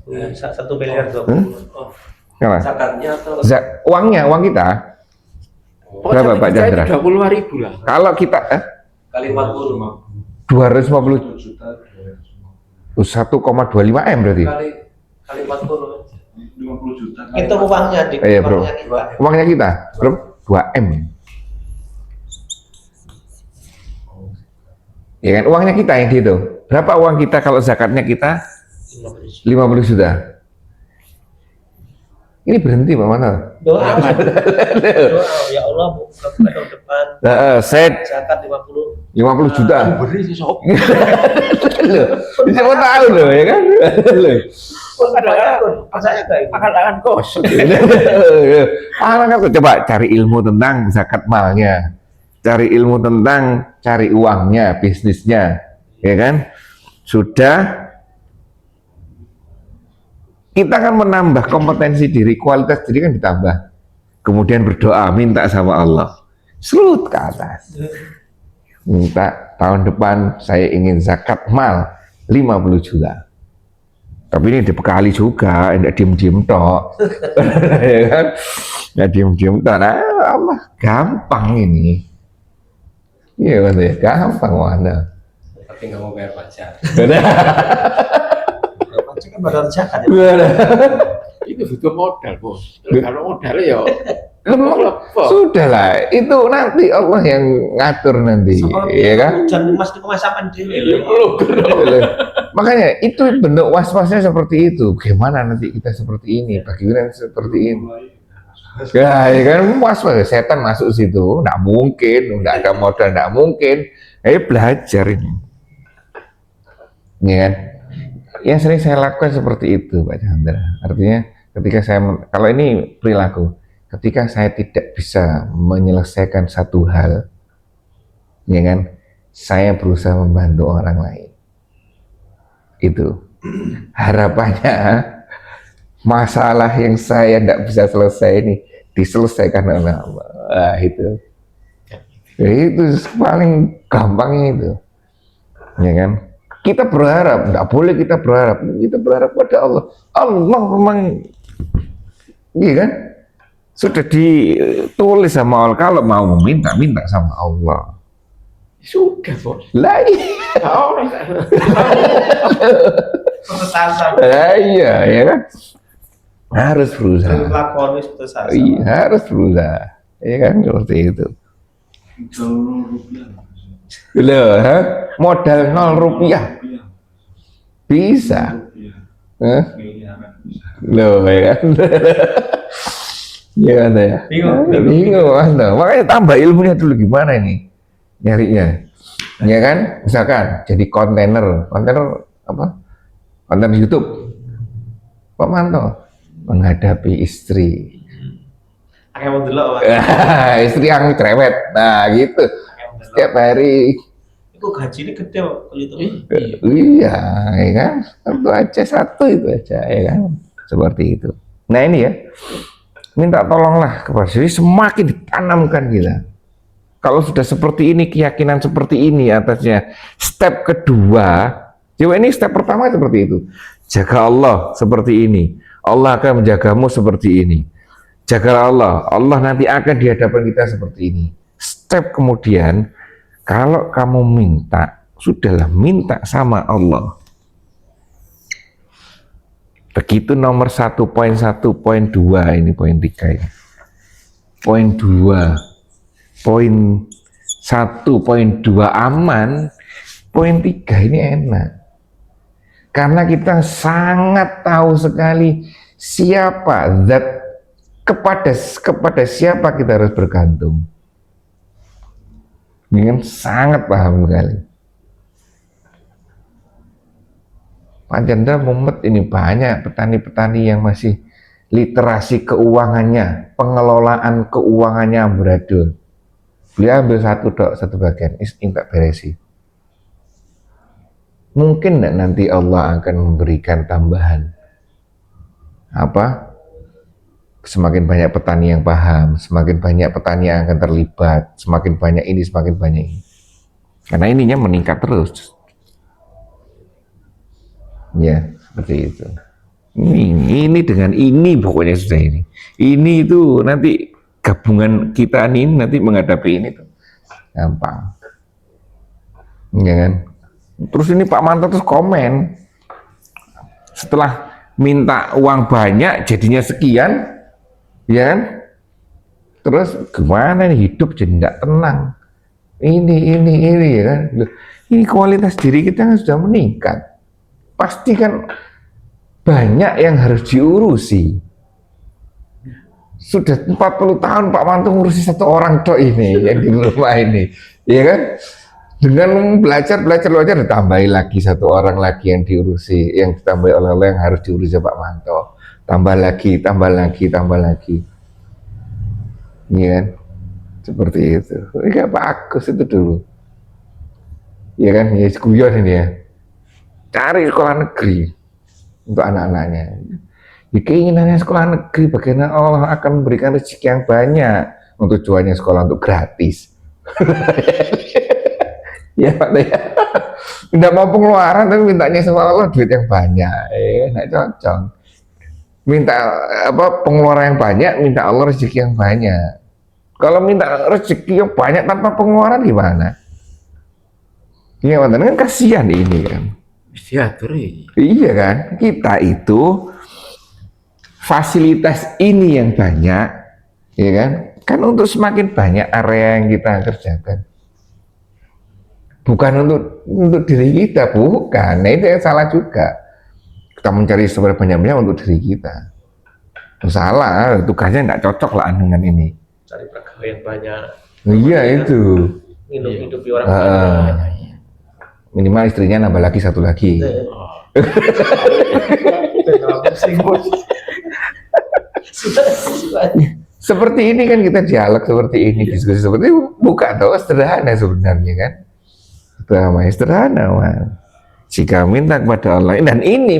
C: 1 miliar 20.
A: Apa?
C: Zakatnya atau
A: Uang kita berapa Pak Chandra?
E: 25.000 lah.
A: Kalau kita
C: kali 40
A: 250 1,25 M berarti.
C: kali 40.
D: 50 juta.
C: Itu uangnya di
A: Iya, bro.
C: uangnya kita.
A: Uangnya kita berapa? 2 M. Ya kan uangnya kita yang dihitung. Berapa uang kita kalau zakatnya kita 50 juta. Ini berhenti Pak Manto.
C: Doa. Doa. Ya Allah buka tahun depan.
A: Set
C: Zakat 50.
A: 50 juta.
E: Beri si sop.
A: Loh, siapa tahu loh ya kan? Loh.
C: Percaya enggak itu?
E: Akan kos.
A: Coba cari ilmu tentang zakat malnya, cari ilmu tentang cari uangnya, bisnisnya, ya kan? Sudah kita akan menambah kompetensi diri, kualitas diri kan ditambah. Kemudian berdoa, minta sama Allah, serut ke atas. Minta tahun depan saya ingin zakat mal 50 juta. Tapi ini dibekali juga, tidak diem-diem tok. Ya kan? Nggak diem-diem tok. Nah, Allah gampang ini. Iya kan ya, gampang mana.
B: Tapi nggak mau bayar pajak.
C: Pajak kan badan zakat.
E: Itu butuh modal, Bos. Kalau modal ya
A: Sudah lah, itu nanti Allah yang ngatur nanti, ya kan?
C: Jangan mas di kemasapan dulu.
A: Makanya itu bentuk was-wasnya seperti itu. Bagaimana nanti kita seperti ini, bagaimana seperti ini? Ya kan was-was, setan masuk situ, nggak mungkin, nggak ada modal, nggak mungkin. Belajar ini, ya kan? Yang sering saya lakukan seperti itu, Pak Chandra. Artinya, ketika saya kalau ini perilaku, ketika saya tidak bisa menyelesaikan satu hal, ya kan? Saya berusaha membantu orang lain. Itu harapannya masalah yang saya tidak bisa selesai ini diselesaikan oleh Allah. Nah, itu. Ya, itu paling gampangnya itu. Ya kan? Kita berharap, tidak boleh kita berharap pada Allah. Allah memang, iya kan? Sudah ditulis sama Allah, kalau mau meminta, minta sama Allah.
E: Sudah, Bos.
A: Lah iya. Lah iya, ya kan? Harus berusaha.
C: Lakoni putus asa.
A: Iya, harus berusaha. Ya kan, seperti itu.
D: Rupiah.
A: Loh, modal 0 rupiah bisa. Hah? Loh, ya kan? Ya kan ya? Bingung, Mas. Makanya tambah ilmunya dulu gimana ini nyarinya. Ya kan? Misalkan jadi kontainer apa? Konten YouTube. Pak Manto menghadapi istri.
C: Akeh wong delok, Pak.
A: Istri yang cerewet. Nah, gitu. Setiap hari.
C: Iku gajine gede kok itu.
A: Iya, ya kan? Satu itu aja, ya kan? Seperti itu. Nah ini ya, minta tolonglah kepada diri, semakin ditanamkan kita. Kalau sudah seperti ini, keyakinan seperti ini atasnya. Step kedua, coba ini step pertama seperti itu. Jaga Allah seperti ini. Allah akan menjagamu seperti ini. Jaga Allah, Allah nanti akan di hadapan kita seperti ini. Step kemudian, kalau kamu minta, sudahlah minta sama Allah. Begitu nomor 1.1.2 ini poin 3 ini. Poin 2, poin 1.2 aman, poin 3 ini enak. Karena kita sangat tahu sekali siapa zat, kepada siapa kita harus bergantung. Ini kan sangat paham sekali. Pak Chandra Mumet ini banyak petani-petani yang masih literasi keuangannya, pengelolaan keuangannya amburadul. Beliau ambil satu bagian, minta beresi. Mungkin enggak nanti Allah akan memberikan tambahan. Apa? Semakin banyak petani yang paham, semakin banyak petani yang akan terlibat, semakin banyak ini, semakin banyak ini. Karena ininya meningkat terus. Ya, seperti itu. Ini dengan ini pokoknya sudah ini. Ini itu nanti gabungan kita ini nanti menghadapi ini tuh gampang. Ya kan? Terus ini Pak Manto terus komen. Setelah minta uang banyak jadinya sekian, ya kan? Terus gimana nih hidup jadi tidak tenang. Ini ya kan? Loh, ini kualitas diri kita kan sudah meningkat. Pasti kan banyak yang harus diurusi. Sudah 40 tahun Pak Manto ngurusi satu orang tok ini yang di rumah ini, ya kan? Dengan belajar ditambahi lagi satu orang lagi yang diurusi, yang ditambahi oleh Allah yang harus diurusi Pak Manto. Tambah lagi. Iya kan? Seperti itu. Ini bagus itu dulu. Iya kan? Ya guyon ini ya. Cari sekolah negeri untuk anak-anaknya. Ya, keinginannya sekolah negeri, bagaimana Allah akan memberikan rezeki yang banyak. Untuk tujuannya sekolah untuk gratis. Ya Pak ya. Tidak mau pengeluaran tapi mintanya sama Allah duit yang banyak. Nggak cocok. Minta apa pengeluaran yang banyak, minta Allah rezeki yang banyak. Kalau minta rezeki yang banyak tanpa pengeluaran gimana? Ya kan kasihan ini kan. Iya kan, kita itu fasilitas ini yang banyak, ya kan untuk semakin banyak area yang kita kerjakan. Bukan untuk diri kita, bukan. Nah itu yang salah juga. Kita mencari seberapa banyak untuk diri kita. Salah, tugasnya tidak cocok lah dengan ini.
C: Cari pegawai banyak.
A: Iya itu.
C: Hidupi orang banyak.
A: Minimal istrinya nambah lagi satu lagi. Seperti ini kan kita dialog seperti ini, diskusi seperti ini, buka tahu sederhana sebenarnya kan. Namanya sederhana, man. Jika minta kepada Allah, dan ini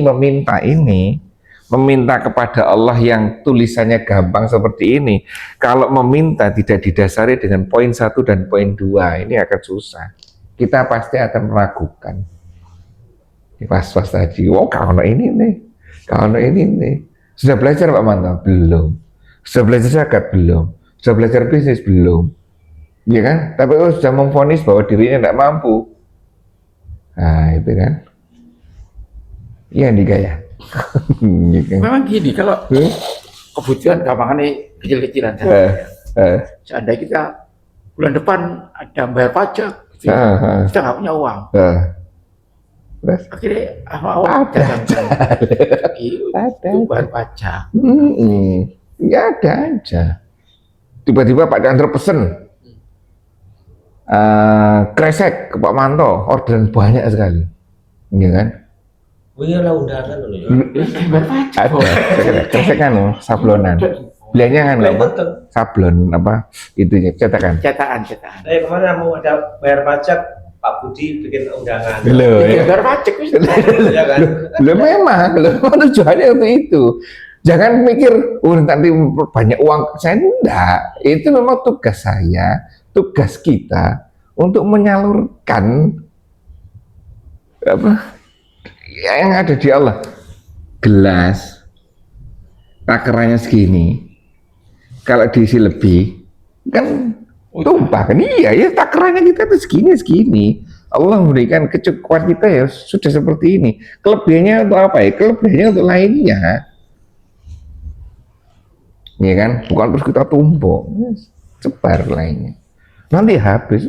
A: meminta kepada Allah yang tulisannya gampang seperti ini, kalau meminta tidak didasari dengan poin 1 dan poin 2, ini akan susah. Kita pasti akan meragukan. Pas-pas tadi, oh kalau ini nih. Sudah belajar Pak Manto? Belum. Sudah belajar zakat? Belum. Sudah belajar bisnis? Belum. Ya kan? Tapi sudah memvonis bahwa dirinya tidak mampu. Nah itu kan. Iya nih gaya.
E: Memang gini, kalau kebutuhan gampangannya kecil-kecilan seandainya kita bulan depan ada bayar pajak, kita nggak punya uang.
A: Terus
E: Akhirnya awal itu bayar pajak.
A: Ya ada aja. Tiba-tiba Pak Chandra pesen kresek ke Pak Manto, orderan banyak sekali, iya kan?
C: Oh iya lah undangan loh ya.
E: Bayar pajak.
A: Ada kresek kan loh, sablonan. Belianya kan apa? Sablon apa? Itunya cetakan.
E: Cetakan.
C: Kemarin mau ada bayar pajak, Pak Budi bikin undangan.
A: Loh,
E: Iya, bayar pajak wis.
C: Iya kan?
A: Lo memang tujuannya untuk itu. Jangan mikir, nanti banyak uang. Saya enggak. Itu memang tugas saya, tugas kita untuk menyalurkan apa yang ada di Allah. Gelas takarannya segini, kalau diisi lebih kan tumpah kan. Iya ya, takarannya kita itu segini. Allah memberikan kecukupan kita ya sudah seperti ini. Kelebihannya untuk apa ya? Kelebihannya untuk lainnya, ya kan? Bukan terus kita tumpuk, sebar lainnya. Nanti habis,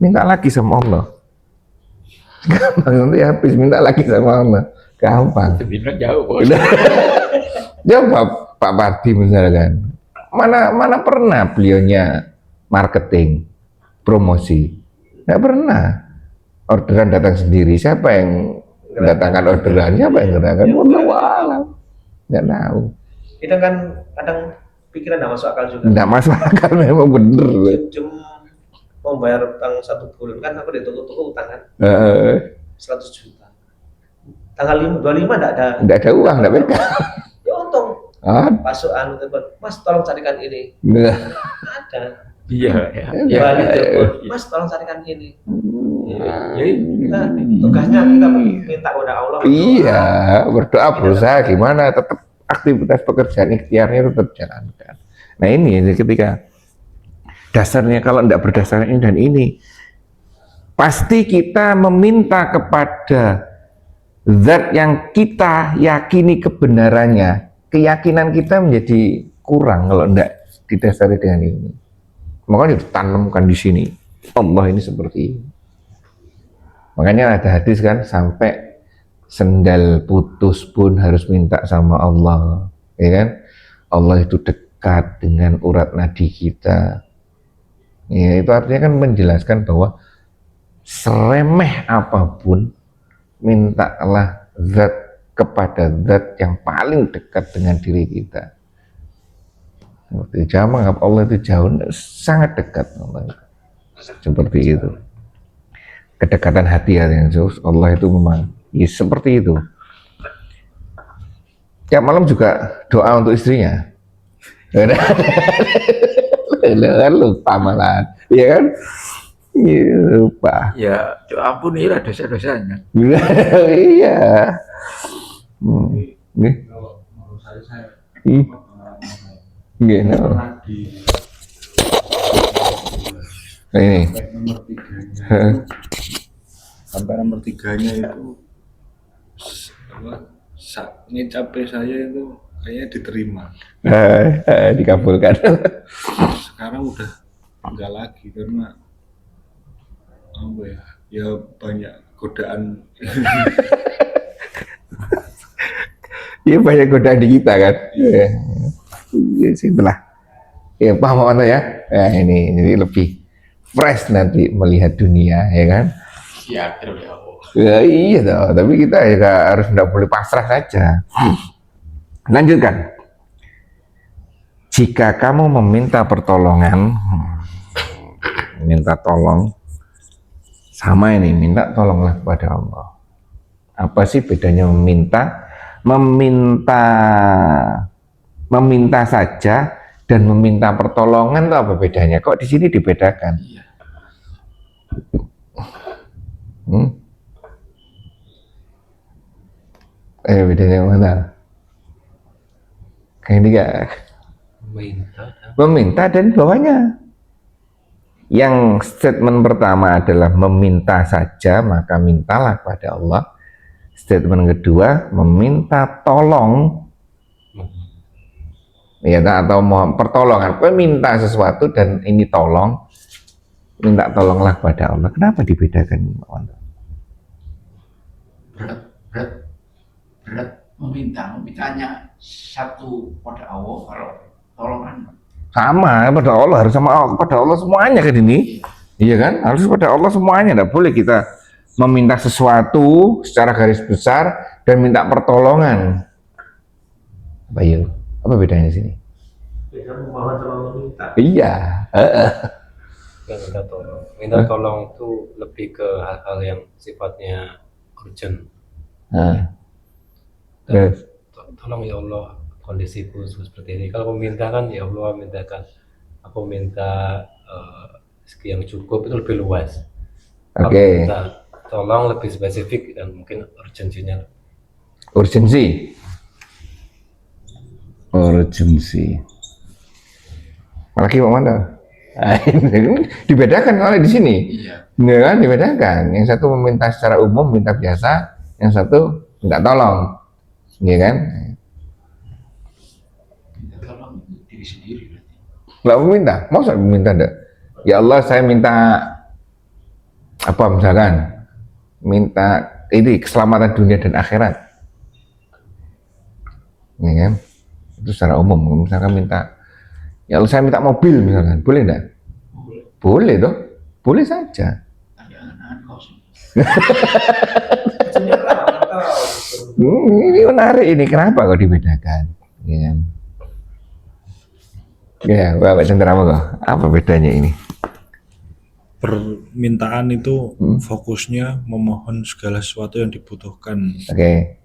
A: minta lagi sama Allah. Gampang, nanti habis, minta lagi sama Allah. Gampang.
E: Sebenarnya jauh bos.
A: Coba Pak Pardi misalkan, mana pernah beliaunya marketing, promosi? Nggak pernah. Orderan datang sendiri. Siapa yang mendatangkan orderan? Siapa yang mendatangkan? Wallahu a'lam. Nggak tahu.
C: Kita kan kadang pikiran nggak masuk akal juga.
A: Nggak masuk akal, memang bener.
C: Cuma membayar utang 1 bulan kan aku ditutup utang kan 100 juta. Tanggal 25 nggak ada
A: uang, nggak pegang.
C: Ya untung. Masuk telepon, Mas tolong carikan ini. Ada.
E: Iya.
C: Balik telepon, Mas tolong carikan ini. Jadi kita tugasnya kita minta kepada Allah.
A: Iya, berdoa, berusaha gimana tetap aktivitas pekerjaan ikhtiarnya tetap jalankan. Nah ini ketika dasarnya, kalau tidak berdasarkan ini dan ini, pasti kita meminta kepada zat yang kita yakini kebenarannya. Keyakinan kita menjadi kurang kalau tidak didasari dengan ini. Makanya ditanamkan di sini, Allah ini seperti ini. Makanya ada hadis kan, sampai sendal putus pun harus minta sama Allah, ya kan? Allah itu dekat dengan urat nadi kita. Ya, itu artinya kan menjelaskan bahwa seremeh apapun, mintalah zat kepada zat yang paling dekat dengan diri kita. Jangan menganggap Allah itu jauh, sangat dekat Allah. Seperti itu. Kedekatan hati yang Allah itu memang ya, seperti itu. Tiap malam juga doa untuk istrinya. Lupa malah, ya kan? Ya, lupa.
E: Ya, ampunilah dosa-dosanya.
A: Iya. Nih.
D: Kalau menurut saya
A: Gini.
D: pernah di
A: Ini.
D: sampai nomor 3-nya itu ini capek saya itu kayaknya diterima.
A: Dikabulkan.
D: Sekarang udah enggak lagi karena apa ya banyak godaan.
A: Iya, banyak godaan di kita kan. Ya, situlah. Ya paham mana ya? Ya ini jadi lebih fresh nanti melihat dunia, ya kan?
E: Ya, terus ya.
A: Ya iya toh, tapi kita juga harus tidak boleh pasrah saja. Lanjutkan. jika kamu meminta pertolongan, minta tolong, sama ini, minta tolonglah kepada Allah. Apa sih bedanya meminta? Meminta saja dan meminta pertolongan itu apa bedanya? Kok di sini dibedakan? Bedanya mana? Kayak ini gak? Meminta dan bawahnya. Yang statement pertama adalah meminta saja, maka mintalah kepada Allah. Statement kedua, meminta tolong, ya atau mohon pertolongan. Meminta sesuatu dan ini tolong, minta tolonglah kepada Allah. Kenapa dibedakan?
E: Berat memintanya satu pada Allah, kalau tolongan
A: sama pada Allah, harus sama pada Allah semuanya kan ini. Iya kan, harus pada Allah semuanya. Tidak boleh kita meminta sesuatu secara garis besar dan minta pertolongan. Apa ya? Apa bedanya sini?
C: Beda memohon sama meminta.
A: Iya.
B: Minta tolong. Minta tolong itu lebih ke hal-hal yang sifatnya urgent. Tolong ya Allah, kondisiku seperti ini. Kalau meminta kan ya Allah, mintakan aku minta rezeki yang cukup, itu lebih luas.
A: Oke.
B: Minta tolong lebih spesifik dan mungkin urgensinya.
A: Urgensi. Lagi mau mana? Dibedakan oleh di sini. Iya kan, dibedakan. Yang satu meminta secara umum, minta biasa. Yang satu minta tolong. Iya kan?
E: tolong diri sendiri.
A: Nggak meminta, mau saya meminta enggak? Ya Allah, saya minta apa misalkan? Minta ini keselamatan dunia dan akhirat. Ini kan? Itu secara umum. Misalkan minta, ya Allah saya minta mobil misalkan, boleh enggak? Boleh toh? Boleh saja. Ini menarik ini, kenapa kok dibedakan? Ya kan? Ya, Bapak Cendera kok. Apa bedanya ini?
D: Permintaan itu fokusnya memohon segala sesuatu yang dibutuhkan.
A: Oke.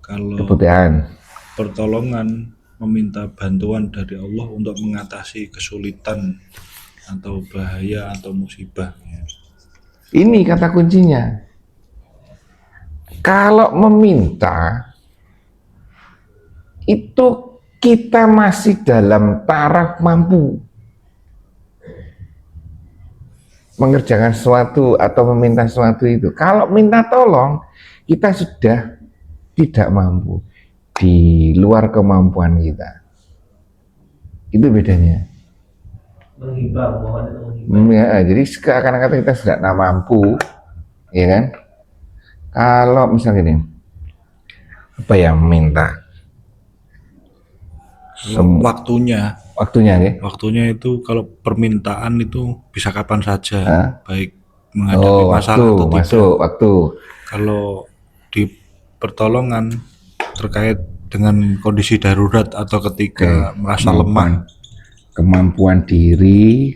D: Kalau
A: Kebutuhan.
D: pertolongan meminta bantuan dari Allah untuk mengatasi kesulitan atau bahaya atau musibah.
A: Ini kata kuncinya. Kalau meminta itu kita masih dalam taraf mampu mengerjakan sesuatu atau meminta sesuatu itu. Kalau minta tolong, kita sudah tidak mampu, di luar kemampuan kita. Itu bedanya.
C: Menghibah, mohon itu menghibah.
A: Ya, jadi seakan-akan kita sudah tidak mampu, ya kan? Kalau misalnya gini, apa ya minta?
D: Waktunya
A: Ya?
D: Waktunya itu kalau permintaan itu bisa kapan saja, baik menghadapi masalah atau tidak.
A: Waktu.
D: Kalau di pertolongan terkait dengan kondisi darurat atau ketika merasa lemah,
A: kemampuan diri,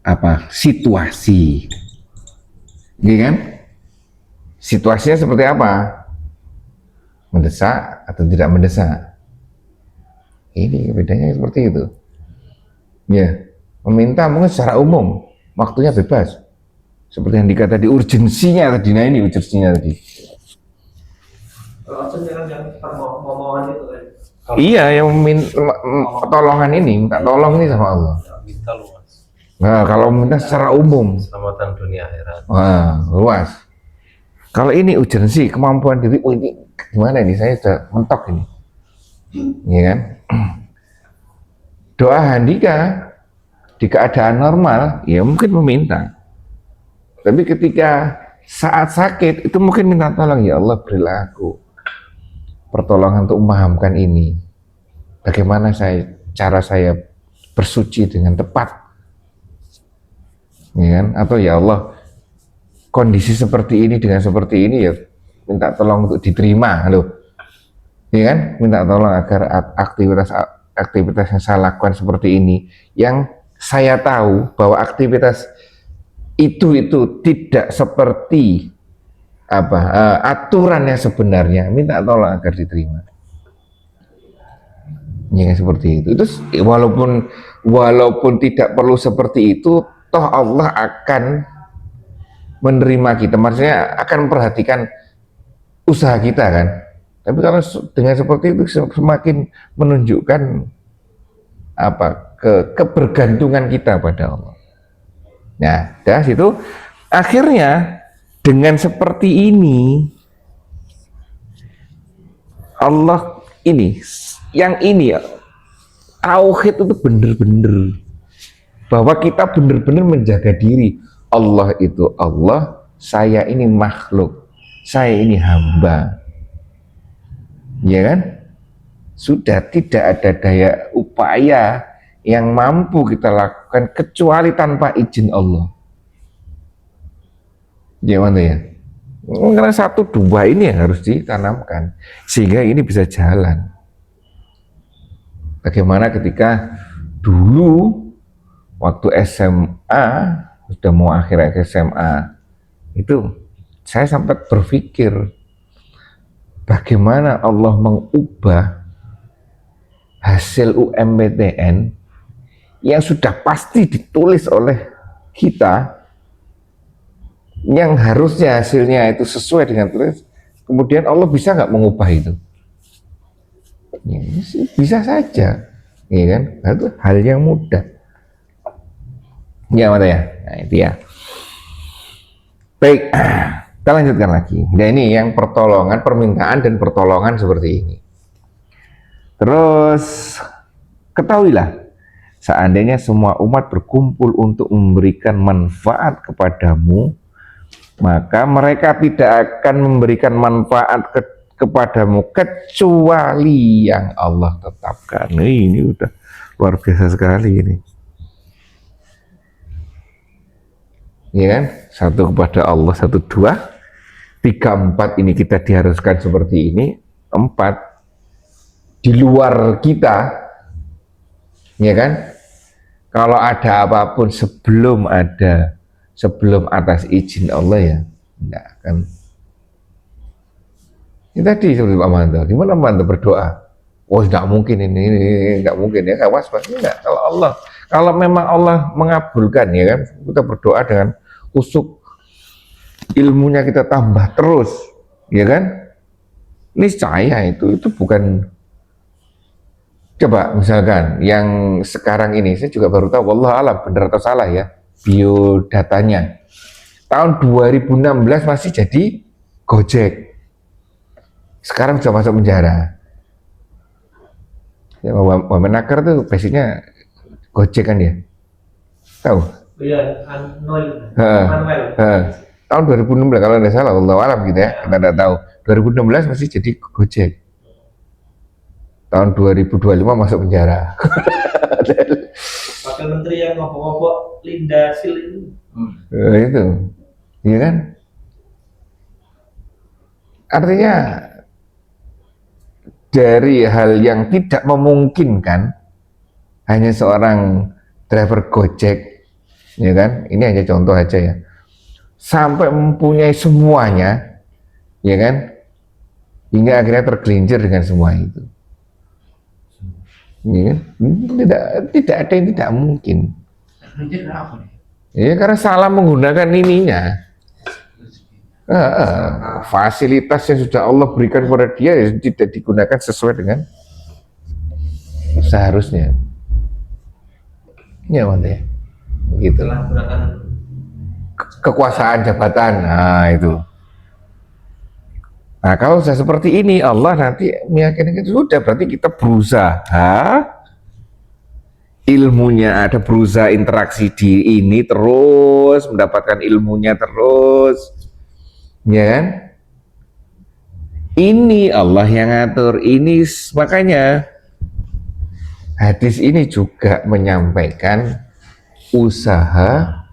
A: apa situasi, gitu kan? Situasinya seperti apa? Mendesak atau tidak mendesak? Ini bedanya seperti itu. Ya, meminta mungkin secara umum, waktunya bebas. Seperti yang dikata di urgensinya tadi, nah ini urgensinya tadi.
C: Kalau jangan yang memohon itu kan.
A: Iya, yang pertolongan ini, minta tolong ini sama Allah.
B: Minta luas.
A: Nah, kalau minta secara umum,
B: Keselamatan dunia akhirat.
A: wah, luas. Kalau ini urgensi, kemampuan diri, oh ini gimana ini, saya sudah mentok ini. Iya kan? Doa handika di keadaan normal, ya mungkin meminta. Tapi ketika saat sakit, itu mungkin minta tolong, ya Allah berilah aku pertolongan untuk memahamkan ini. Bagaimana cara saya bersuci dengan tepat. Ya kan? Atau ya Allah, kondisi seperti ini dengan seperti ini ya minta tolong untuk diterima loh. ya kan, minta tolong agar aktivitas yang saya lakukan seperti ini, yang saya tahu bahwa aktivitas itu tidak seperti aturan yang sebenarnya, minta tolong agar diterima. Ya seperti itu. Terus walaupun tidak perlu seperti itu, toh Allah akan menerima kita, maksudnya akan memperhatikan usaha kita kan. Tapi kalau dengan seperti itu semakin menunjukkan kebergantungan kita pada Allah. Nah, dari situ akhirnya dengan seperti ini Allah ini tauhid itu bener-bener bahwa kita bener-bener menjaga diri. Allah itu Allah, saya ini makhluk, saya ini hamba. Ya kan? Sudah tidak ada daya upaya yang mampu kita lakukan kecuali tanpa izin Allah. Gimana ya? Karena 1, 2 ini yang harus ditanamkan sehingga ini bisa jalan. Bagaimana ketika dulu waktu SMA, sudah mau akhir SMA, itu saya sempat berpikir bagaimana Allah mengubah hasil UMPTN yang sudah pasti ditulis oleh kita, yang harusnya hasilnya itu sesuai dengan tulis, kemudian Allah bisa nggak mengubah itu? Ya, bisa saja, ya kan? Itu hal yang mudah. Ya, mana ya? Nah, itu ya. Baik, kita lanjutkan lagi. Nah, ini yang pertolongan, permintaan dan pertolongan seperti ini. Terus ketahuilah, seandainya semua umat berkumpul untuk memberikan manfaat kepadamu, maka mereka tidak akan memberikan manfaat kepadamu kecuali yang Allah tetapkan. Ini udah luar biasa sekali ini. Ya kan? 1 kepada Allah, 1, 2, 3, 4 ini kita diharuskan seperti ini. 4 di luar kita, ya kan? Kalau ada apapun sebelum atas izin Allah ya enggak akan. Ini tadi seperti Pak Manto, gimana Pak Manto berdoa? Oh enggak mungkin ini enggak mungkin ya, awas Pak. Enggak, kalau memang Allah mengabulkan, ya kan, kita berdoa dengan usuk ilmunya kita tambah terus, ya kan? Niscaya itu bukan. Coba misalkan yang sekarang ini, saya juga baru tahu, wallah alam benar atau salah ya, biodatanya tahun 2016 masih jadi Gojek, sekarang sudah masuk penjara. Ya, Wamenaker tuh basicnya Gojek kan ya, tahu?
C: Iya, Manuel.
A: Tahun 2016 kalau tidak salah, wallah alam gitu ya, kita tidak tahu. 2016 masih jadi Gojek, tahun 2025 masuk penjara.
C: Wakil Menteri yang ngobok-ngobok Linda Sil itu.
A: Itu, iya kan? Artinya dari hal yang tidak memungkinkan, hanya seorang driver Gojek, ya kan? Ini hanya contoh aja ya. Sampai mempunyai semuanya, ya kan? Hingga akhirnya tergelincir dengan semua itu. Ya, tidak ada yang tidak mungkin. Ya, karena salah menggunakan ininya. Fasilitas yang sudah Allah berikan kepada dia ya, tidak digunakan sesuai dengan seharusnya. Ya, mana ya? Begitu. Kekuasaan jabatan, nah itu. Nah, kalau sudah seperti ini, Allah nanti meyakinkan sudah, berarti kita berusaha, ilmunya ada, berusaha interaksi di ini terus, mendapatkan ilmunya terus, ya kan? Ini Allah yang ngatur, ini makanya hadis ini juga menyampaikan usaha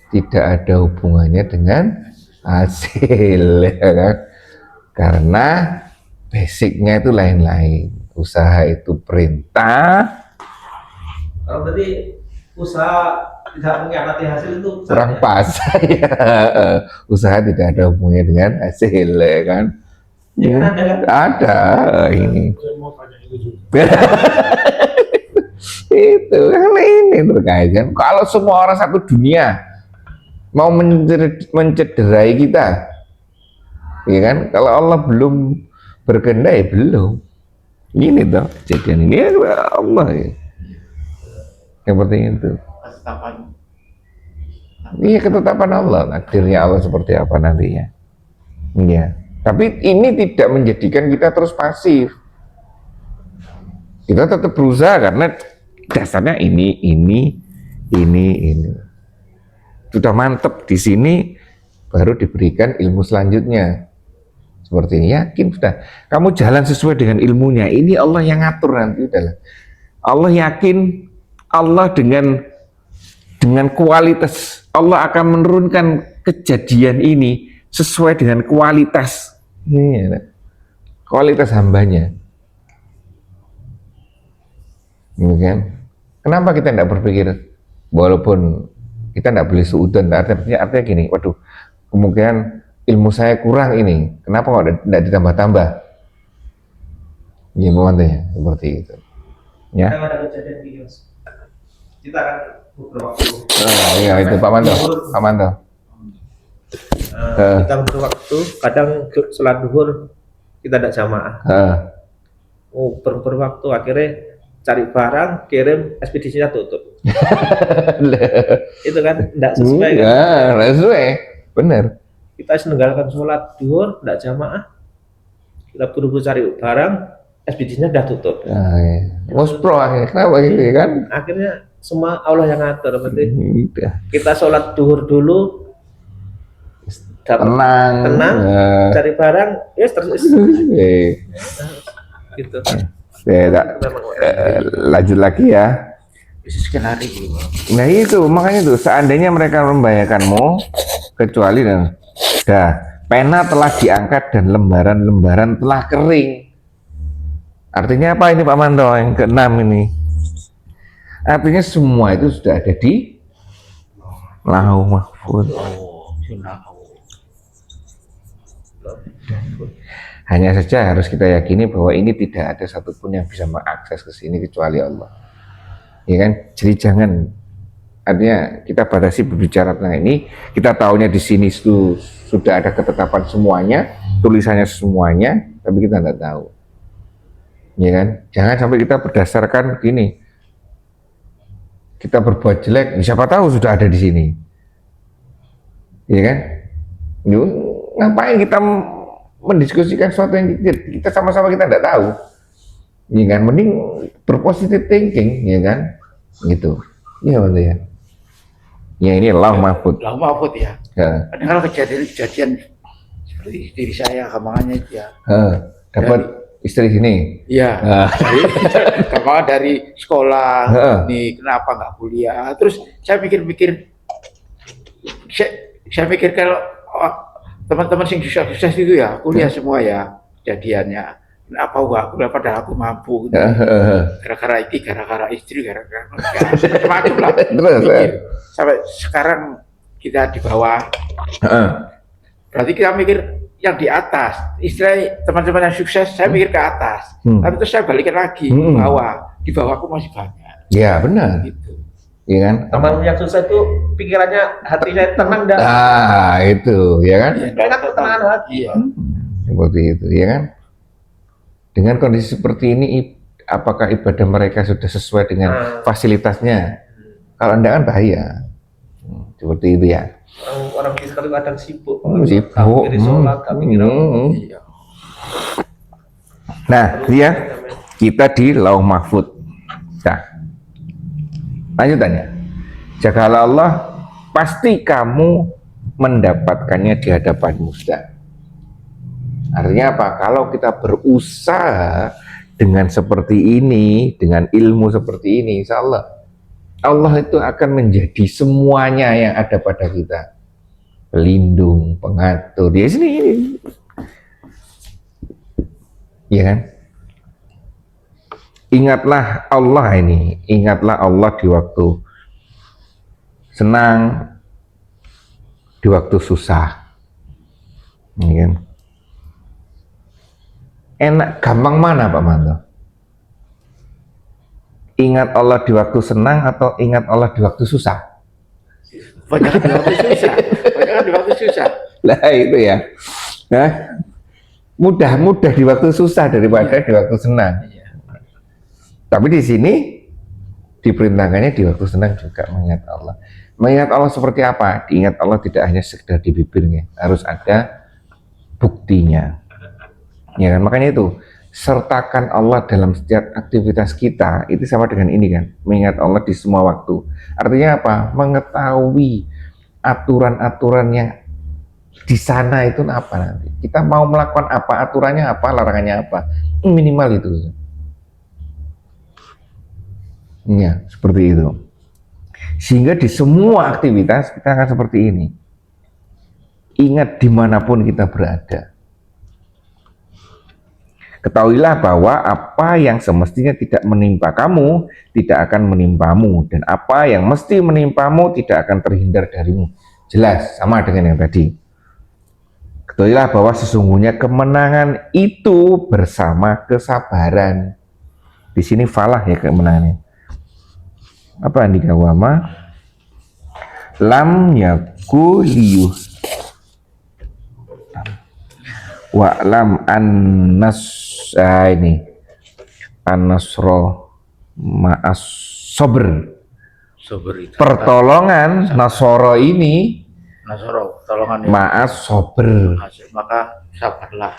A: tidak ada hubungannya dengan hasil, ya kan? Karena basicnya itu lain-lain. Usaha itu perintah,
C: Kalau berarti usaha tidak mengkhianati hasil itu
A: kurang
C: salah ya?
A: pas. Ya. Usaha tidak ada hubungannya dengan hasil, ya kan?
C: Ya,
A: Ya,
C: ada kan?
A: ada ini.
D: Saya mau tanya itu juga.
A: Itu kan ini terkait kan. Kalau semua orang satu dunia mau mencederai kita, ya kan? Kalau Allah belum berkehendak ya belum. Ini toh kejadian ini ya Allah ya. Yang penting itu.
E: Ketetapan.
A: Iya ketetapan Allah, takdirnya Allah seperti apa nantinya. Iya. Tapi ini tidak menjadikan kita terus pasif. Kita tetap berusaha karena dasarnya ini. Sudah mantep di sini, baru diberikan ilmu selanjutnya. Seperti ini, yakin sudah. Kamu jalan sesuai dengan ilmunya. Ini Allah yang ngatur nanti udahlah. Allah yakin, Allah dengan kualitas, Allah akan menurunkan kejadian ini sesuai dengan kualitas. Ini kualitas hambanya. Ini kan? Kenapa kita tidak berpikir, walaupun kita tidak boleh suudzon, artinya gini, waduh, kemungkinan ilmu saya kurang ini, kenapa kok tidak ditambah-tambah? Gimana seperti itu. Ya.
C: Kadang ada kejadian gini Mas. Kita akan berwaktu.
A: Iya itu Pak Manto. Pak Manto.
C: Kita berwaktu, kadang sholat duhur kita tidak jamaah. Berwaktu akhirnya cari barang, kirim, ekspedisinya tutup. Itu kan tidak sesuai kan?
A: Tidak sesuai, benar.
C: Kita meninggalkan sholat duhur, tidak jamaah. Kita buru-buru cari barang, ekspedisinya sudah tutup.
A: Muspro akhirnya, kenapa gitu ya kan?
C: Akhirnya semua Allah yang ngatur. Berarti
A: Udah.
C: kita sholat duhur dulu,
A: Tenang.
C: cari barang, ya terus gitu.
A: Lanjut lagi ya.
E: Bisa skenario.
A: Nah itu makanya tuh seandainya mereka membahayakanmu, kecuali pena telah diangkat dan lembaran-lembaran telah kering. Artinya apa ini Pak Manto yang keenam ini? Artinya semua itu sudah ada di Lauh Mahfuz. Hanya saja harus kita yakini bahwa ini tidak ada satupun yang bisa mengakses ke sini kecuali Allah. Ya kan? Jadi jangan, artinya kita batasi berbicara tentang ini. Kita tahunya di sini itu sudah ada ketetapan semuanya, tulisannya semuanya, tapi kita tidak tahu. Ya kan? Jangan sampai kita berdasarkan gini. Kita berbuat jelek, siapa tahu sudah ada di sini. Ya kan? Ngapain kita mendiskusikan sesuatu yang kita sama-sama kita tidak tahu, ya kan? Mending berpositif thinking, ya kan? Gitu, ya betul ya. Ya ini Lauh Mahfuz.
E: Lauh Mahfuz ya.
A: Ya.
E: Kadang kalau kejadian seperti diri saya, gampangannya ya.
A: Dapat istri sini.
E: Iya. Gampangan dari sekolah, nih kenapa nggak kuliah? Terus saya mikir-mikir, saya mikir kalau teman-teman yang sukses itu ya kuliah semua ya kejadiannya. Kenapa enggak kuliah padahal aku mampu gitu. Gara-gara ini, gara-gara istri, gara-gara macam-macam lah. Terus sampai sekarang kita di bawah. Berarti kita mikir yang di atas. Istri teman-teman yang sukses, saya mikir ke atas. Tapi terus saya balikin lagi ke bawah. Di bawah aku masih banyak.
A: Ya benar.
E: Gitu.
A: Iya kan?
C: Teman yang susah itu pikirannya, hatinya tenang dan
A: itu, ya kan?
C: enak ketenangan hati.
E: Iya.
A: Seperti itu, ya kan? Dengan kondisi seperti ini, apakah ibadah mereka sudah sesuai dengan fasilitasnya? Kalau enggak kan bahaya. Seperti itu ya.
C: Orang fiskal itu kadang sibuk.
A: Sibuk.
C: Sholat,
E: Iya.
A: Nah, ya kita di Lauh Mahfuz. Nah, lanjutannya, jagalah Allah, pasti kamu mendapatkannya di hadapanmu. Artinya apa? Kalau kita berusaha dengan seperti ini, dengan ilmu seperti ini, insya Allah, Allah itu akan menjadi semuanya yang ada pada kita. Pelindung, pengatur. Di sini ini. Iya kan? Ingatlah Allah ini, ingatlah Allah di waktu senang, di waktu susah. Iya kan? Enak, gampang mana Pak Manto? Ingat Allah di waktu senang atau ingat Allah di waktu susah?
E: Banyak di waktu susah. Banyak di waktu susah.
A: Lah itu ya. Nah, mudah-mudah di waktu susah daripada di waktu senang.
E: Iya.
A: Tapi di sini diperintahkannya di waktu senang juga mengingat Allah. Mengingat Allah seperti apa? Diingat Allah tidak hanya sekedar di bibirnya, harus ada buktinya. Ya kan? Makanya itu, sertakan Allah dalam setiap aktivitas kita, itu sama dengan ini kan, mengingat Allah di semua waktu. Artinya apa? Mengetahui aturan-aturan yang di sana itu apa nanti. Kita mau melakukan apa, aturannya apa, larangannya apa. Minimal itu. Ya, seperti itu. Sehingga di semua aktivitas kita akan seperti ini. Ingat dimanapun kita berada. Ketahuilah bahwa apa yang semestinya tidak menimpa kamu, tidak akan menimpamu. Dan apa yang mesti menimpamu, tidak akan terhindar darimu. Jelas, sama dengan yang tadi. Ketahuilah bahwa sesungguhnya kemenangan itu bersama kesabaran. Di sini falah ya kemenangannya. Apa nih kawama? Lam yakuliyuh wa'lam annas ini an-nasro ma'as sabr.
E: Sabar itu.
A: Pertolongan Nasoro ini
E: Nasoro, pertolongan ya.
A: ma'as sabr.
E: Maka sabarlah.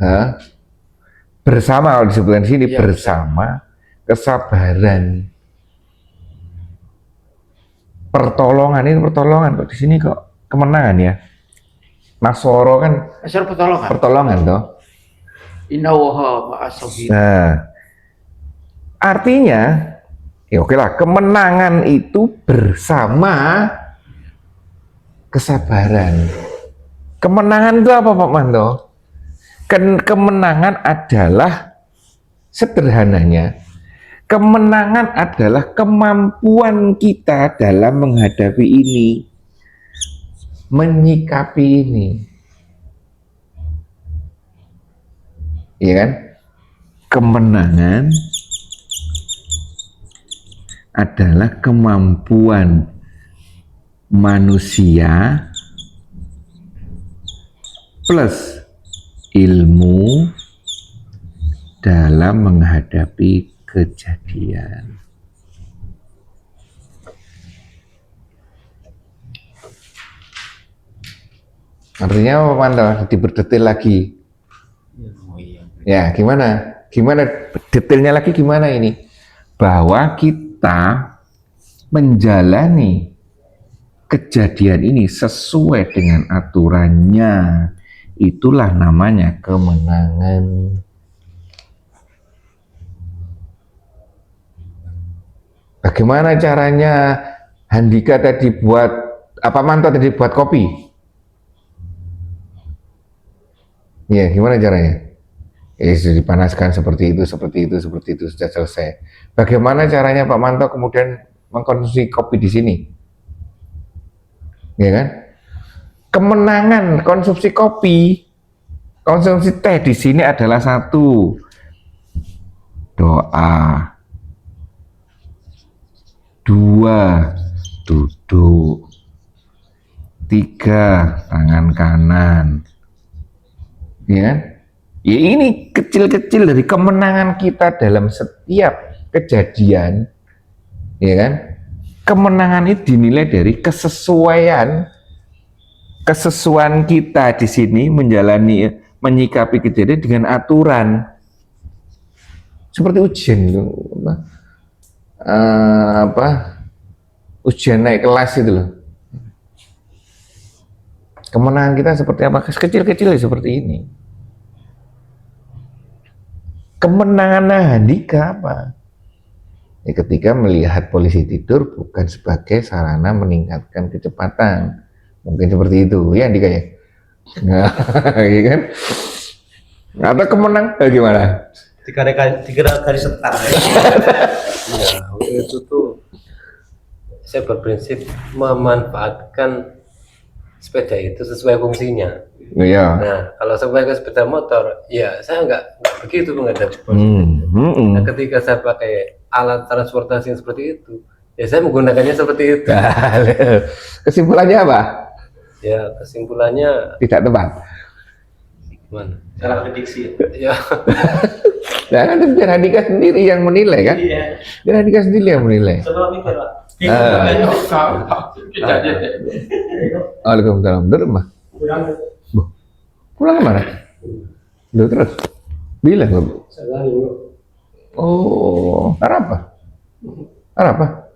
A: Hah? Bersama, kalau disebutkan di sini
E: Iya.
A: bersama kesabaran. Pertolongan ini pertolongan kok di sini kok kemenangan ya. Nasoro kan
E: Nasoro pertolongan.
A: pertolongan toh.
E: Inna waha ma'asabir.
A: Nah, artinya ya oke lah, kemenangan itu bersama kesabaran. Kemenangan itu apa Pak Manto? Kemenangan adalah sederhananya, kemenangan adalah kemampuan kita dalam menghadapi ini, menyikapi ini. Iya kan? Kemenangan adalah kemampuan manusia plus ilmu dalam menghadapi kejadian. Artinya apa Manto? Diberdetail lagi.
E: Oh iya.
A: Ya, gimana? Gimana detailnya lagi gimana ini? Bahwa kita menjalani kejadian ini sesuai dengan aturannya. Itulah namanya kemenangan. Bagaimana caranya Handika tadi buat, apa Manto tadi buat kopi? Ya, gimana caranya? Dipanaskan seperti itu, sudah selesai. Bagaimana caranya Pak Manto kemudian mengkonsumsi kopi di sini? Ya kan? Kemenangan konsumsi kopi, konsumsi teh di sini adalah satu, doa. Dua, duduk. Tiga, tangan kanan. Ya kan? Ya ini kecil-kecil dari kemenangan kita dalam setiap kejadian, ya kan? Kemenangan itu dinilai dari kesesuaian kita di sini menyikapi kejadian dengan aturan. Seperti ujian itu, ujian naik kelas itu loh. Kemenangan kita seperti apa? Kecil-kecil seperti ini. Kemenangan Handika apa? Ya, ketika melihat polisi tidur bukan sebagai sarana meningkatkan kecepatan, mungkin seperti itu ya Handika ya. Nah, ya kan? Atau kemenang gimana?
C: tiga garis setar.
B: Ya, itu tuh saya berprinsip memanfaatkan sepeda itu sesuai fungsinya.
A: Iya.
B: Nah, kalau sebagai sepeda motor, ya saya nggak begitu menghadapi. Nah, ketika saya pakai alat transportasi yang seperti itu, ya saya menggunakannya seperti itu.
A: Kesimpulannya apa?
B: Ya, kesimpulannya
A: Tidak tepat.
B: gimana?
C: Salah prediksi.
B: Ya,
A: Nah, kan biar Handika sendiri yang menilai kan?
C: Iya.
A: Biar Handika sendiri yang menilai.
C: Sebelum mikir, Pak.
A: Waalaikumsalam. Duduk rumah. Pulang kemana? Duduk terus. Bilang lo. Oh, apa? Apa?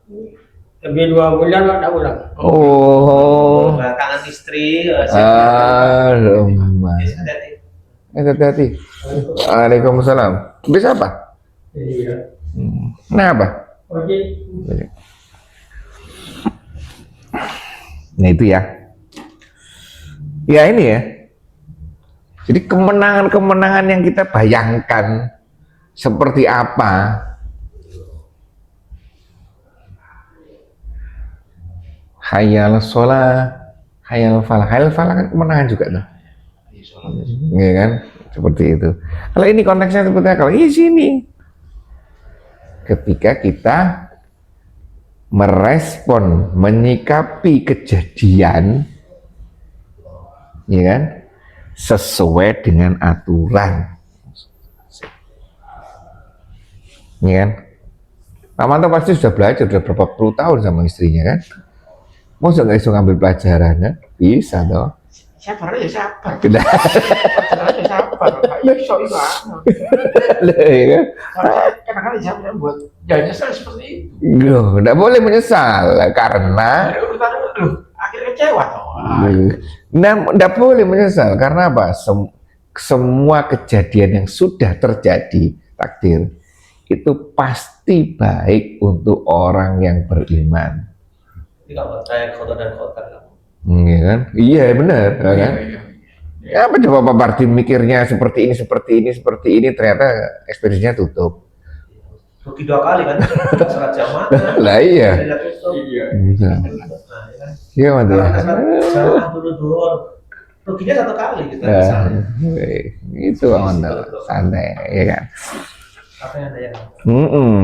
F: Lebih 2 bulan nggak pulang.
A: Oh.
C: Belakangan istri.
A: Aduh, Mas. Hati-hati. Waalaikumsalam. Bisa apa?
F: Iya.
A: Kenapa?
F: Oke.
A: Nah itu ya. Ya ini ya. Jadi kemenangan-kemenangan yang kita bayangkan seperti apa, hayal sholat, hayal falah. Hayal falah kan kemenangan juga tuh. Iya kan? Seperti itu. Kalau ini konteksnya seperti apa? Kalau di sini ketika kita merespon, menyikapi kejadian, ya kan, sesuai dengan aturan, ya kan. Pak Manto pasti sudah belajar, sudah berapa puluh tahun sama istrinya kan. Mau nggak bisa ngambil pelajaran kan? Bisa dong.
E: Sabar aja sabar.
A: Tidak.
E: Sabar aja sabar. Nggak iso itu
A: Ya kan?
E: kadang-kadang saya buat jangan nyesel seperti itu.
A: Loh, nggak boleh menyesal karena
E: Urutan lu akhirnya kecewa toh.
A: nggak boleh menyesal karena apa? Semua kejadian yang sudah terjadi takdir itu pasti baik untuk orang yang beriman.
C: Tidak percaya kotor dan kotor.
A: Iya kan? Iya benar, ya kan?
E: Iya.
A: Ya, apa coba Pak Parti mikirnya seperti ini, ternyata ekspedisinya tutup.
C: Rugi 2 kali kan? Salat jamaah.
A: Lah iya.
C: Tidak tutup.
A: Iya.
C: Nah, ya.
A: Iya Mas.
C: Kalau kita salat jamaah dulu, ruginya 1 kali kita.
A: Nah, itu aman santai, ya kan?
C: Apa yang ada yang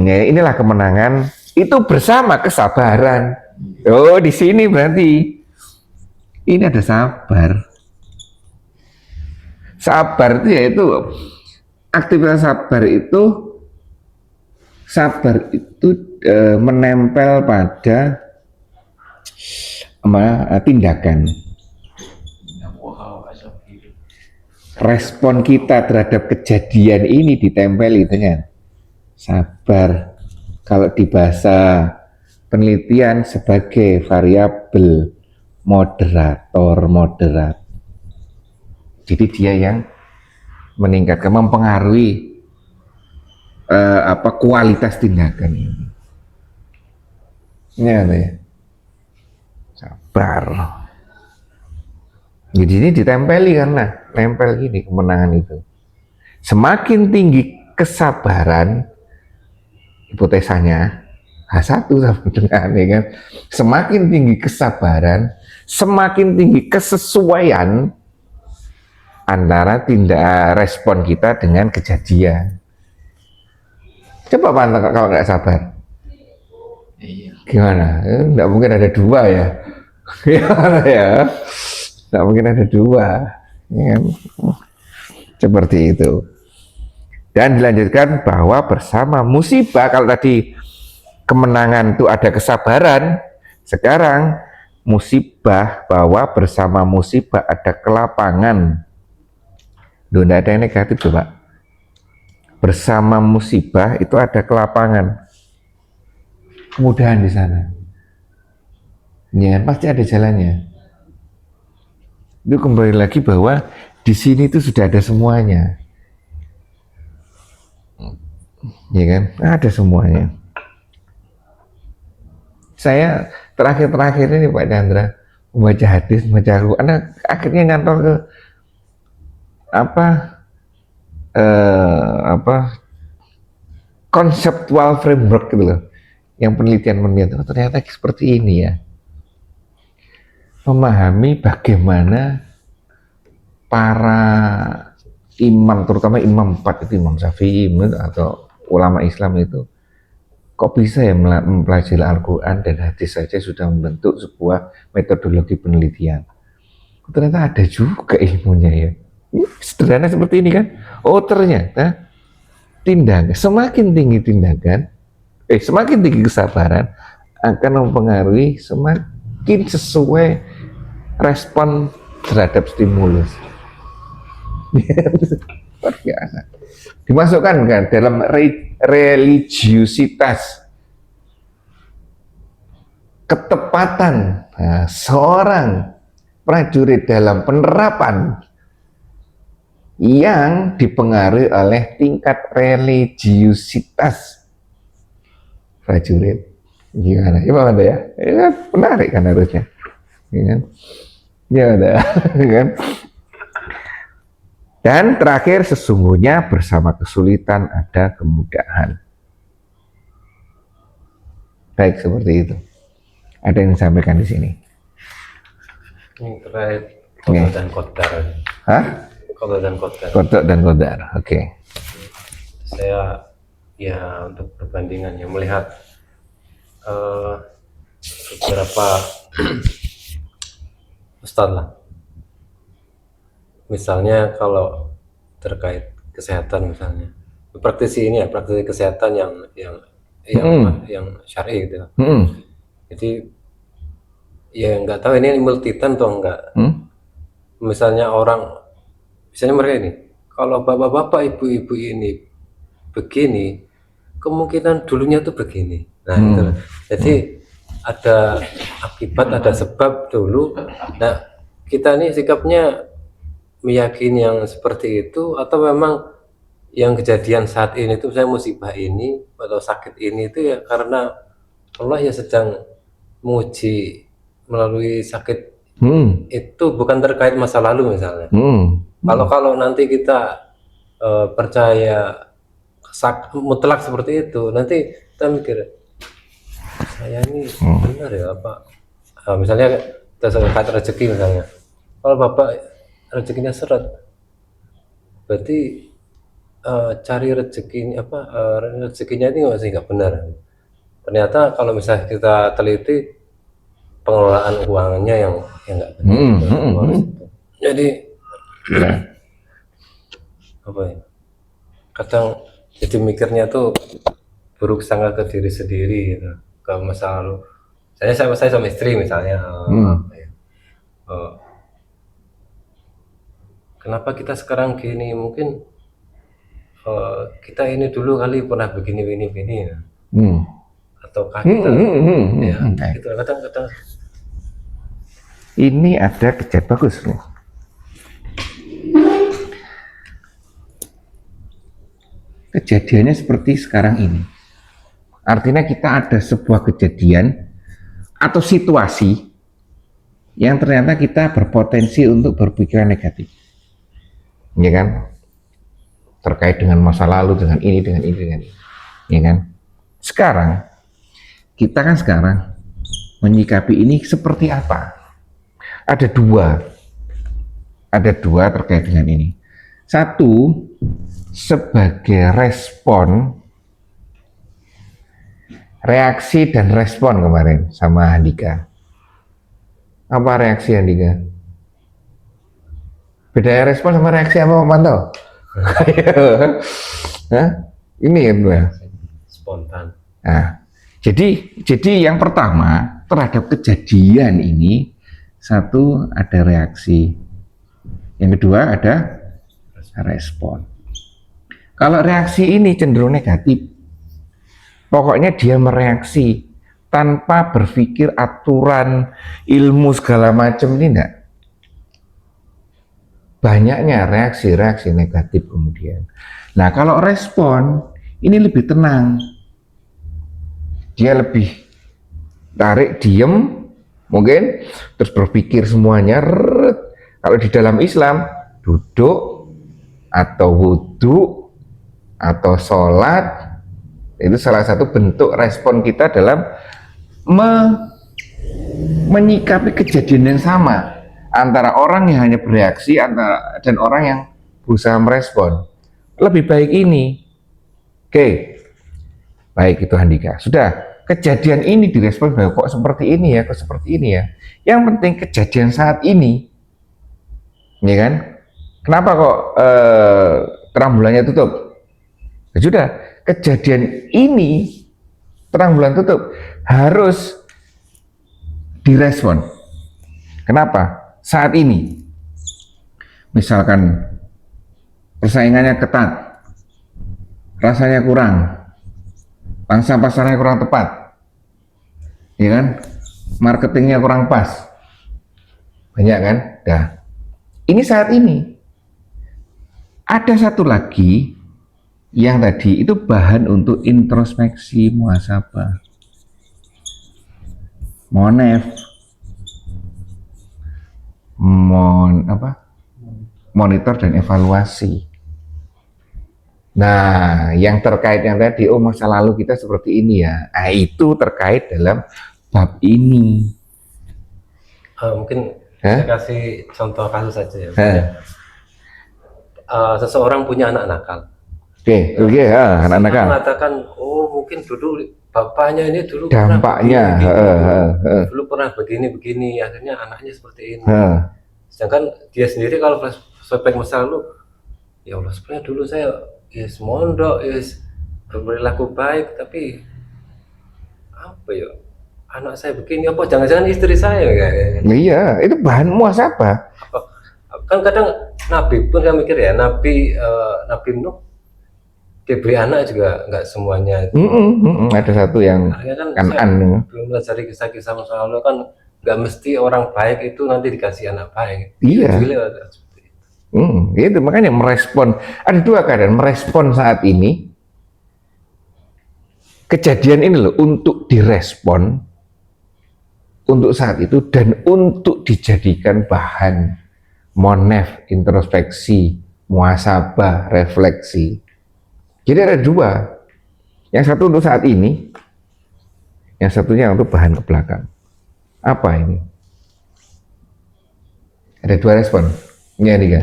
A: Ya, inilah kemenangan itu bersama kesabaran. Oh, di sini berarti ini ada sabar. Sabar itu yaitu aktivitas sabar itu menempel pada tindakan. Respon kita terhadap kejadian ini ditempeli dengan sabar. Kalau di bahasa penelitian sebagai variabel moderat. Jadi dia yang meningkatkan, mempengaruhi kualitas tindakan ini. Ya, sabar. Jadi ini ditempeli karena nempel gini kemenangan itu. Semakin tinggi kesabaran, hipotesanya H1 sama dengan ya kan. Semakin tinggi kesabaran, semakin tinggi kesesuaian antara tindak respon kita dengan kejadian. Coba Pak kalau nggak sabar, gimana? Nggak mungkin ada 2 ya. Gimana ya? Nggak mungkin ada 2. Ya kan? Seperti itu. Dan dilanjutkan bahwa bersama musibah, kalau tadi kemenangan itu ada kesabaran, sekarang musibah, bahwa bersama musibah ada kelapangan. Loh, enggak ada yang negatif coba. Bersama musibah itu ada kelapangan, kemudahan di sana. Ya, pasti ada jalannya. Itu kembali lagi bahwa di sini itu sudah ada semuanya. Ya kan? Ada semuanya. Saya terakhir ini Pak Chandra membaca hadis, membaca Quran, akhirnya nyantol ke konseptual framework gitu loh, yang penelitian ternyata seperti ini ya, memahami bagaimana para imam, terutama imam 4 itu, Imam Syafi'i atau ulama Islam itu, kok bisa ya mempelajari Al-Quran dan hadis saja sudah membentuk sebuah metodologi penelitian. Ternyata ada juga ilmunya ya. Sederhana seperti ini kan. Oh ternyata semakin tinggi tindakan, semakin tinggi kesabaran akan mempengaruhi semakin sesuai respon terhadap stimulus. Luar biasa. Dimasukkan kan dalam religiusitas, ketepatan seorang prajurit dalam penerapan yang dipengaruhi oleh tingkat religiusitas prajurit. Gimana? Gimana ya? Ya menarik kan harusnya. Ya kan? Gimana? Kan? Dan terakhir, sesungguhnya bersama kesulitan ada kemudahan. Baik, seperti itu. Ada yang disampaikan di sini?
B: Ini terkait qada dan qadar.
A: Hah?
B: Qada dan qadar.
A: Qada dan qadar. Oke.
B: Saya ya untuk perbandingannya melihat beberapa ustadz lah. Misalnya kalau terkait kesehatan misalnya, praktisi kesehatan yang syar'i gitu. Jadi ya nggak tahu ini multitan atau enggak. Misalnya mereka ini, kalau bapak-bapak, ibu-ibu ini begini, kemungkinan dulunya tuh begini. Nah itu. Jadi ada akibat, ada sebab dulu. Nah kita ini sikapnya meyakini yang seperti itu, atau memang yang kejadian saat ini itu, saya musibah ini atau sakit ini itu ya karena Allah ya sedang menguji melalui sakit itu, bukan terkait masa lalu misalnya. Kalau nanti kita percaya mutlak seperti itu, nanti kita mikir saya ini benar ya apa, misalnya terkait rezeki misalnya, kalau bapak rezekinya seret, berarti cari rezekinya ini masih nggak benar. Ternyata kalau misalnya kita teliti, pengelolaan keuangannya yang nggak benar. Jadi apa ya, kadang jadi mikirnya tuh buruk sangka ke diri sendiri gitu, ke masa lalu. Saya sama istri misalnya, kenapa kita sekarang gini, mungkin kita ini dulu kali pernah begini ataukah kita ya gitu. Kadang-kadang
A: ini ada kejadian bagus loh. Kejadiannya seperti sekarang ini, artinya kita ada sebuah kejadian atau situasi yang ternyata kita berpotensi untuk berpikiran negatif, ya kan, terkait dengan masa lalu, dengan ini, ya kan. Sekarang kita menyikapi ini seperti apa? Ada dua terkait dengan ini. Satu, sebagai reaksi dan respon kemarin sama Andika. Apa reaksi Andika? Bedanya respon sama reaksi apa, Pak Manto? Ini kan
B: spontan.
A: Nah, jadi yang pertama terhadap kejadian ini, satu ada reaksi, yang kedua ada respon. Kalau reaksi ini cenderung negatif, pokoknya dia mereaksi tanpa berpikir aturan ilmu segala macam, ini enggak. Banyaknya reaksi negatif kemudian. Nah kalau respon ini lebih tenang, dia lebih tarik, diem mungkin, terus berpikir semuanya. Kalau di dalam Islam, duduk, atau wudhu atau sholat, itu salah satu bentuk respon kita dalam menyikapi kejadian yang sama antara orang yang hanya bereaksi dan orang yang berusaha merespon. Lebih baik ini. Oke, baik itu Handika. Sudah, kejadian ini direspon kok seperti ini ya, kok seperti ini ya. Yang penting kejadian saat ini, ya kan? Kenapa kok terang bulannya tutup? Ya sudah, kejadian ini terang bulan tutup harus direspon. Kenapa? Saat ini, misalkan persaingannya ketat, rasanya kurang, pangsa pasarnya kurang tepat, ya kan? Marketingnya kurang pas, banyak kan? Dah. Ini saat ini. Ada satu lagi yang tadi itu bahan untuk introspeksi, muhasabah, monef, monitor dan evaluasi. Nah, yang terkait yang tadi, oh masa lalu kita seperti ini ya, nah, itu terkait dalam bab ini.
B: Mungkin saya kasih contoh kasus saja ya. Seseorang punya anak nakal.
A: Oke, anak nakal.
B: Mengatakan, oh mungkin dulu bapaknya ini dulu
A: dampaknya
B: dulu pernah begini, akhirnya anaknya seperti ini. Sedangkan dia sendiri kalau flashback masa lalu, ya Allah sebenarnya dulu saya mondok, berperilaku baik, tapi apa ya, anak saya begini, apa jangan-jangan istri saya kayak.
A: Iya, itu bahan muhasabah.
B: Kan kadang Nabi pun kan mikir ya, Nabi Nuh diberi anak juga nggak semuanya.
A: Ada satu yang
B: Kanan belum belajar kisah-kisah masa lalu kan nggak mesti orang baik itu nanti dikasih anak baik.
A: Iya. Itu makanya merespon. Ada dua keadaan, merespon saat ini, kejadian ini loh untuk direspon untuk saat itu dan untuk dijadikan bahan monef, introspeksi, muhasabah, refleksi. Jadi ada dua, yang satu untuk saat ini, yang satunya untuk bahan ke belakang. Apa ini? Ada dua respon. Ini Andika.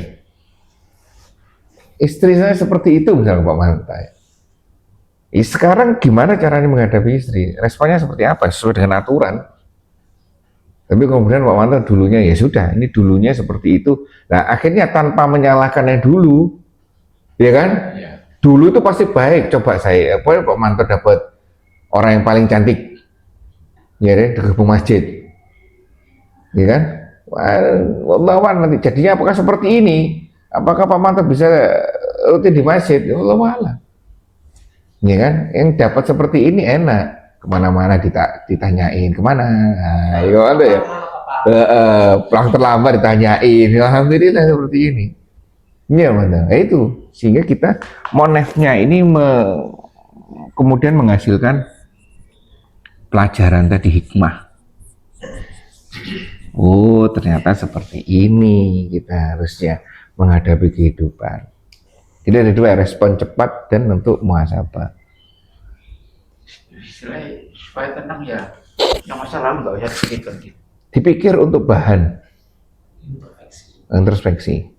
A: Istri saya seperti itu misalnya Pak Manta. Sekarang gimana caranya menghadapi istri? Responnya seperti apa? Sesuai dengan aturan. Tapi kemudian Pak Manta dulunya ya sudah, ini dulunya seperti itu. Nah akhirnya tanpa menyalahkan yang dulu, ya kan? Ya. Dulu itu pasti baik. Coba saya, Pak Manto dapat orang yang paling cantik, ya deh, di gerbang masjid, ya kan? Wallahualam nanti jadinya apakah seperti ini? Apakah Pak Manto bisa rutin di masjid? Wallahualam, ya kan? Yang dapat seperti ini enak, kemana-mana ditanyain kemana, nah, ya ada ya. Pulang terlambat ditanyain, alhamdulillah seperti ini. Iya benar, itu sehingga kita monefnya ini kemudian menghasilkan pelajaran tadi, hikmah. Oh ternyata seperti ini kita harusnya menghadapi kehidupan. Jadi ada dua, respon cepat dan untuk muhasabah.
E: Istilahnya supaya tenang ya, yang masa lalu nggak usah dipikirkan.
A: Dipikir untuk bahan introspeksi.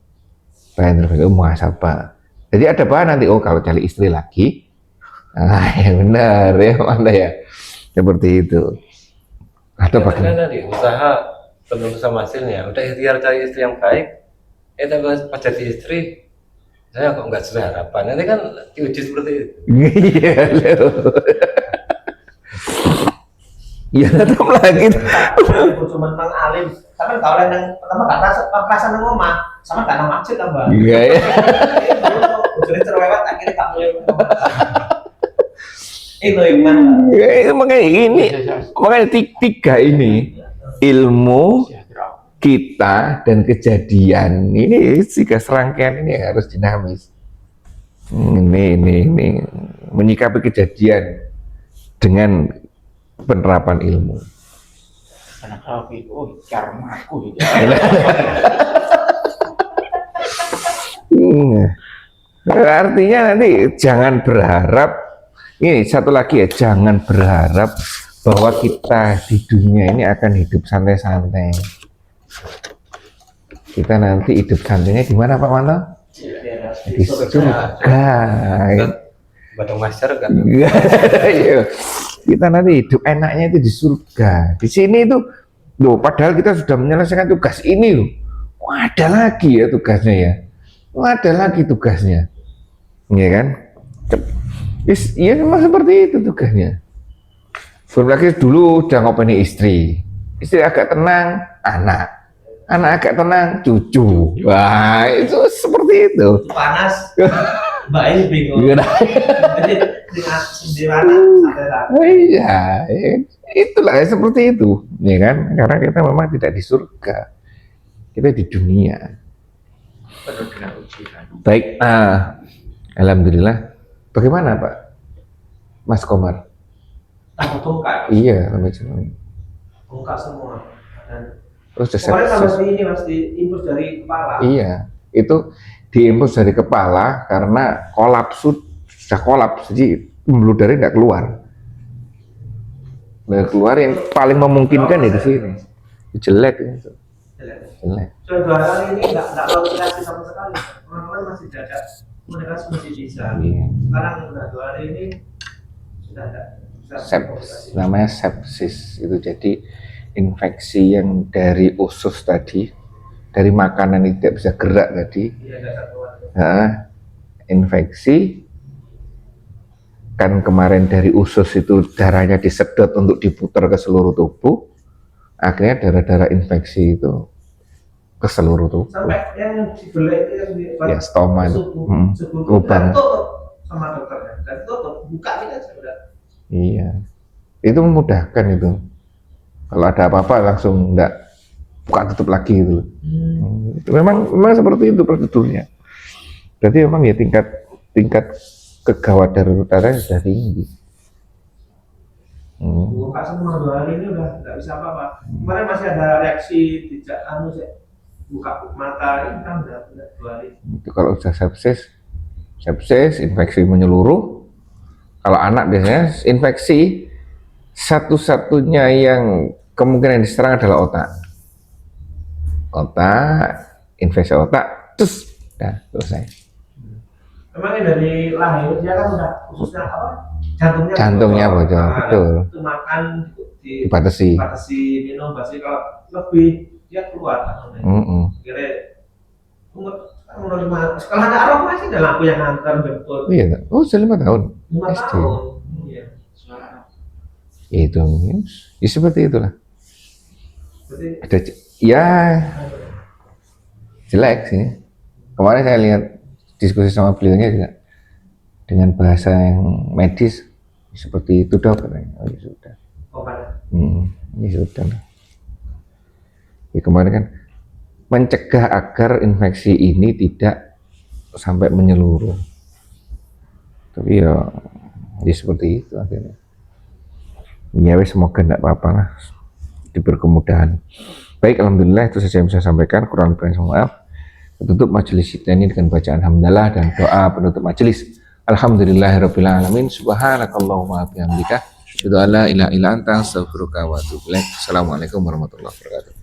A: Bahan muhasabah. Jadi ada bahan nanti, oh kalau cari istri lagi, ya benar ya mana ya, seperti itu. Atau bagaimana?
B: Tadi usaha belum sama hasilnya, udah ikhtiar cari istri yang baik, tapi pas jadi istri, saya kok nggak sesuai harapan. Nanti kan diuji seperti itu.
A: Iya loh. Ya tetap lagi.
C: Cuma nang alim, sama kalau yang pertama kerasan nang omah, sama nang masjid tambah.
A: Iya ya.
C: Jadi cerewet akhirnya tak boleh. Itu yang mana?
A: Ya, itu makanya tiga ini, ilmu, kita dan kejadian ini tiga serangkaian ini harus dinamis. Ini menyikapi kejadian dengan penerapan ilmu.
E: Karena kalau itu, oh karmaku itu.
A: Artinya nanti jangan berharap, ini satu lagi ya, jangan berharap bahwa kita di dunia ini akan hidup santai-santai. Kita nanti hidup santainya di mana Pak Manto? Di surga.
B: Batang master kan.
A: Iya. Kita nanti hidup enaknya itu di surga. Di sini itu, loh, padahal kita sudah menyelesaikan tugas ini loh. Wah, ada lagi ya tugasnya ya. Wah, ada lagi tugasnya. Iya kan? Iya memang seperti itu tugasnya. Belum lagi dulu udah ngopeni istri agak tenang, anak agak tenang, cucu. Wah, itu seperti itu.
C: Panas. Mbak ini bingung.
A: Iya.
C: Di mana?
A: Iya, itulah seperti itu, ya kan? Karena kita memang tidak di surga, kita di dunia.
E: Penuh dengan ujian.
A: Baik, alhamdulillah. Bagaimana Pak Mas Komar?
C: Bongkar.
A: Iya, sampai sini.
C: Bongkar semua. Dan
A: Terus
C: kemarin sama ini mas diinput dari kepala.
A: Iya, itu diinput dari kepala karena sudah kolaps, jadi pembuluh darah nggak keluar. Nggak keluar, yang paling memungkinkan ya di sini. Jelek itu. Jelek.
C: Sudah 2 hari ini nggak komunikasi sama sekali. Orang-orang masih ada komunikasi masih bisa.
A: Iya.
C: Sekarang udah 2 hari ini sudah ada.
A: Namanya sepsis, itu jadi infeksi yang dari usus tadi, dari makanan yang tidak bisa gerak tadi.
C: Iya, nggak keluar.
A: Nah, infeksi kan kemarin dari usus itu darahnya disedot untuk diputar ke seluruh tubuh, akhirnya darah-darah infeksi itu ke seluruh tubuh.
C: Sampai yang dibelah itu yang di
A: Ya, stoma itu
C: dan
A: lubang.
C: tutup sama dokternya, dan tutup buka kita sudah.
A: Iya, itu memudahkan itu. Kalau ada apa-apa langsung enggak buka tutup lagi itu. Itu memang seperti itu prosedurnya. Berarti memang ya tingkat kegawat daruratnya sudah tinggi.
C: Buka semua 2 hari ini udah nggak bisa apa-apa. Kemarin masih ada reaksi tidak buka mata, ini kan udah 2 hari.
A: Itu kalau sudah sepsis, infeksi menyeluruh. Kalau anak biasanya infeksi satu-satunya yang kemungkinan diserang adalah otak. Infeksi otak, terus dah selesai.
C: Memang dari lahir dia kan udah khususnya apa?
A: Jantungnya bocor, betul.
C: Itu makan
A: Dibatasi.
C: minum basi, kalau lebih dia keluar. Kira kalau ada arah masih ada lampu yang ngantar betul.
A: Iya, sudah 5 tahun.
C: 5
A: SD.
C: tahun. Iya.
A: Ya, itu, ya seperti itulah.
C: Berarti
A: Ada, ya jelek sih. Kemarin saya lihat diskusi sama beliaunya juga dengan bahasa yang medis seperti itu dok, katanya. Oh ya sudah. Ya sudah. Ya kemarin kan mencegah agar infeksi ini tidak sampai menyeluruh. Tapi ya seperti itu akhirnya. Ya semoga tidak apa-apa lah, diberi kemudahan. Baik, alhamdulillah itu saja yang bisa saya sampaikan. Kurang lebih mohon maaf. Tutup majelis kita ini dengan bacaan hamdalah dan doa penutup majelis. Alhamdulillahirabbil alamin. Subhanakallahumma wa bihamdika asyhadu an la ilaha illa anta astaghfiruka wa atubu ilaik. Assalamualaikum warahmatullahi wabarakatuh.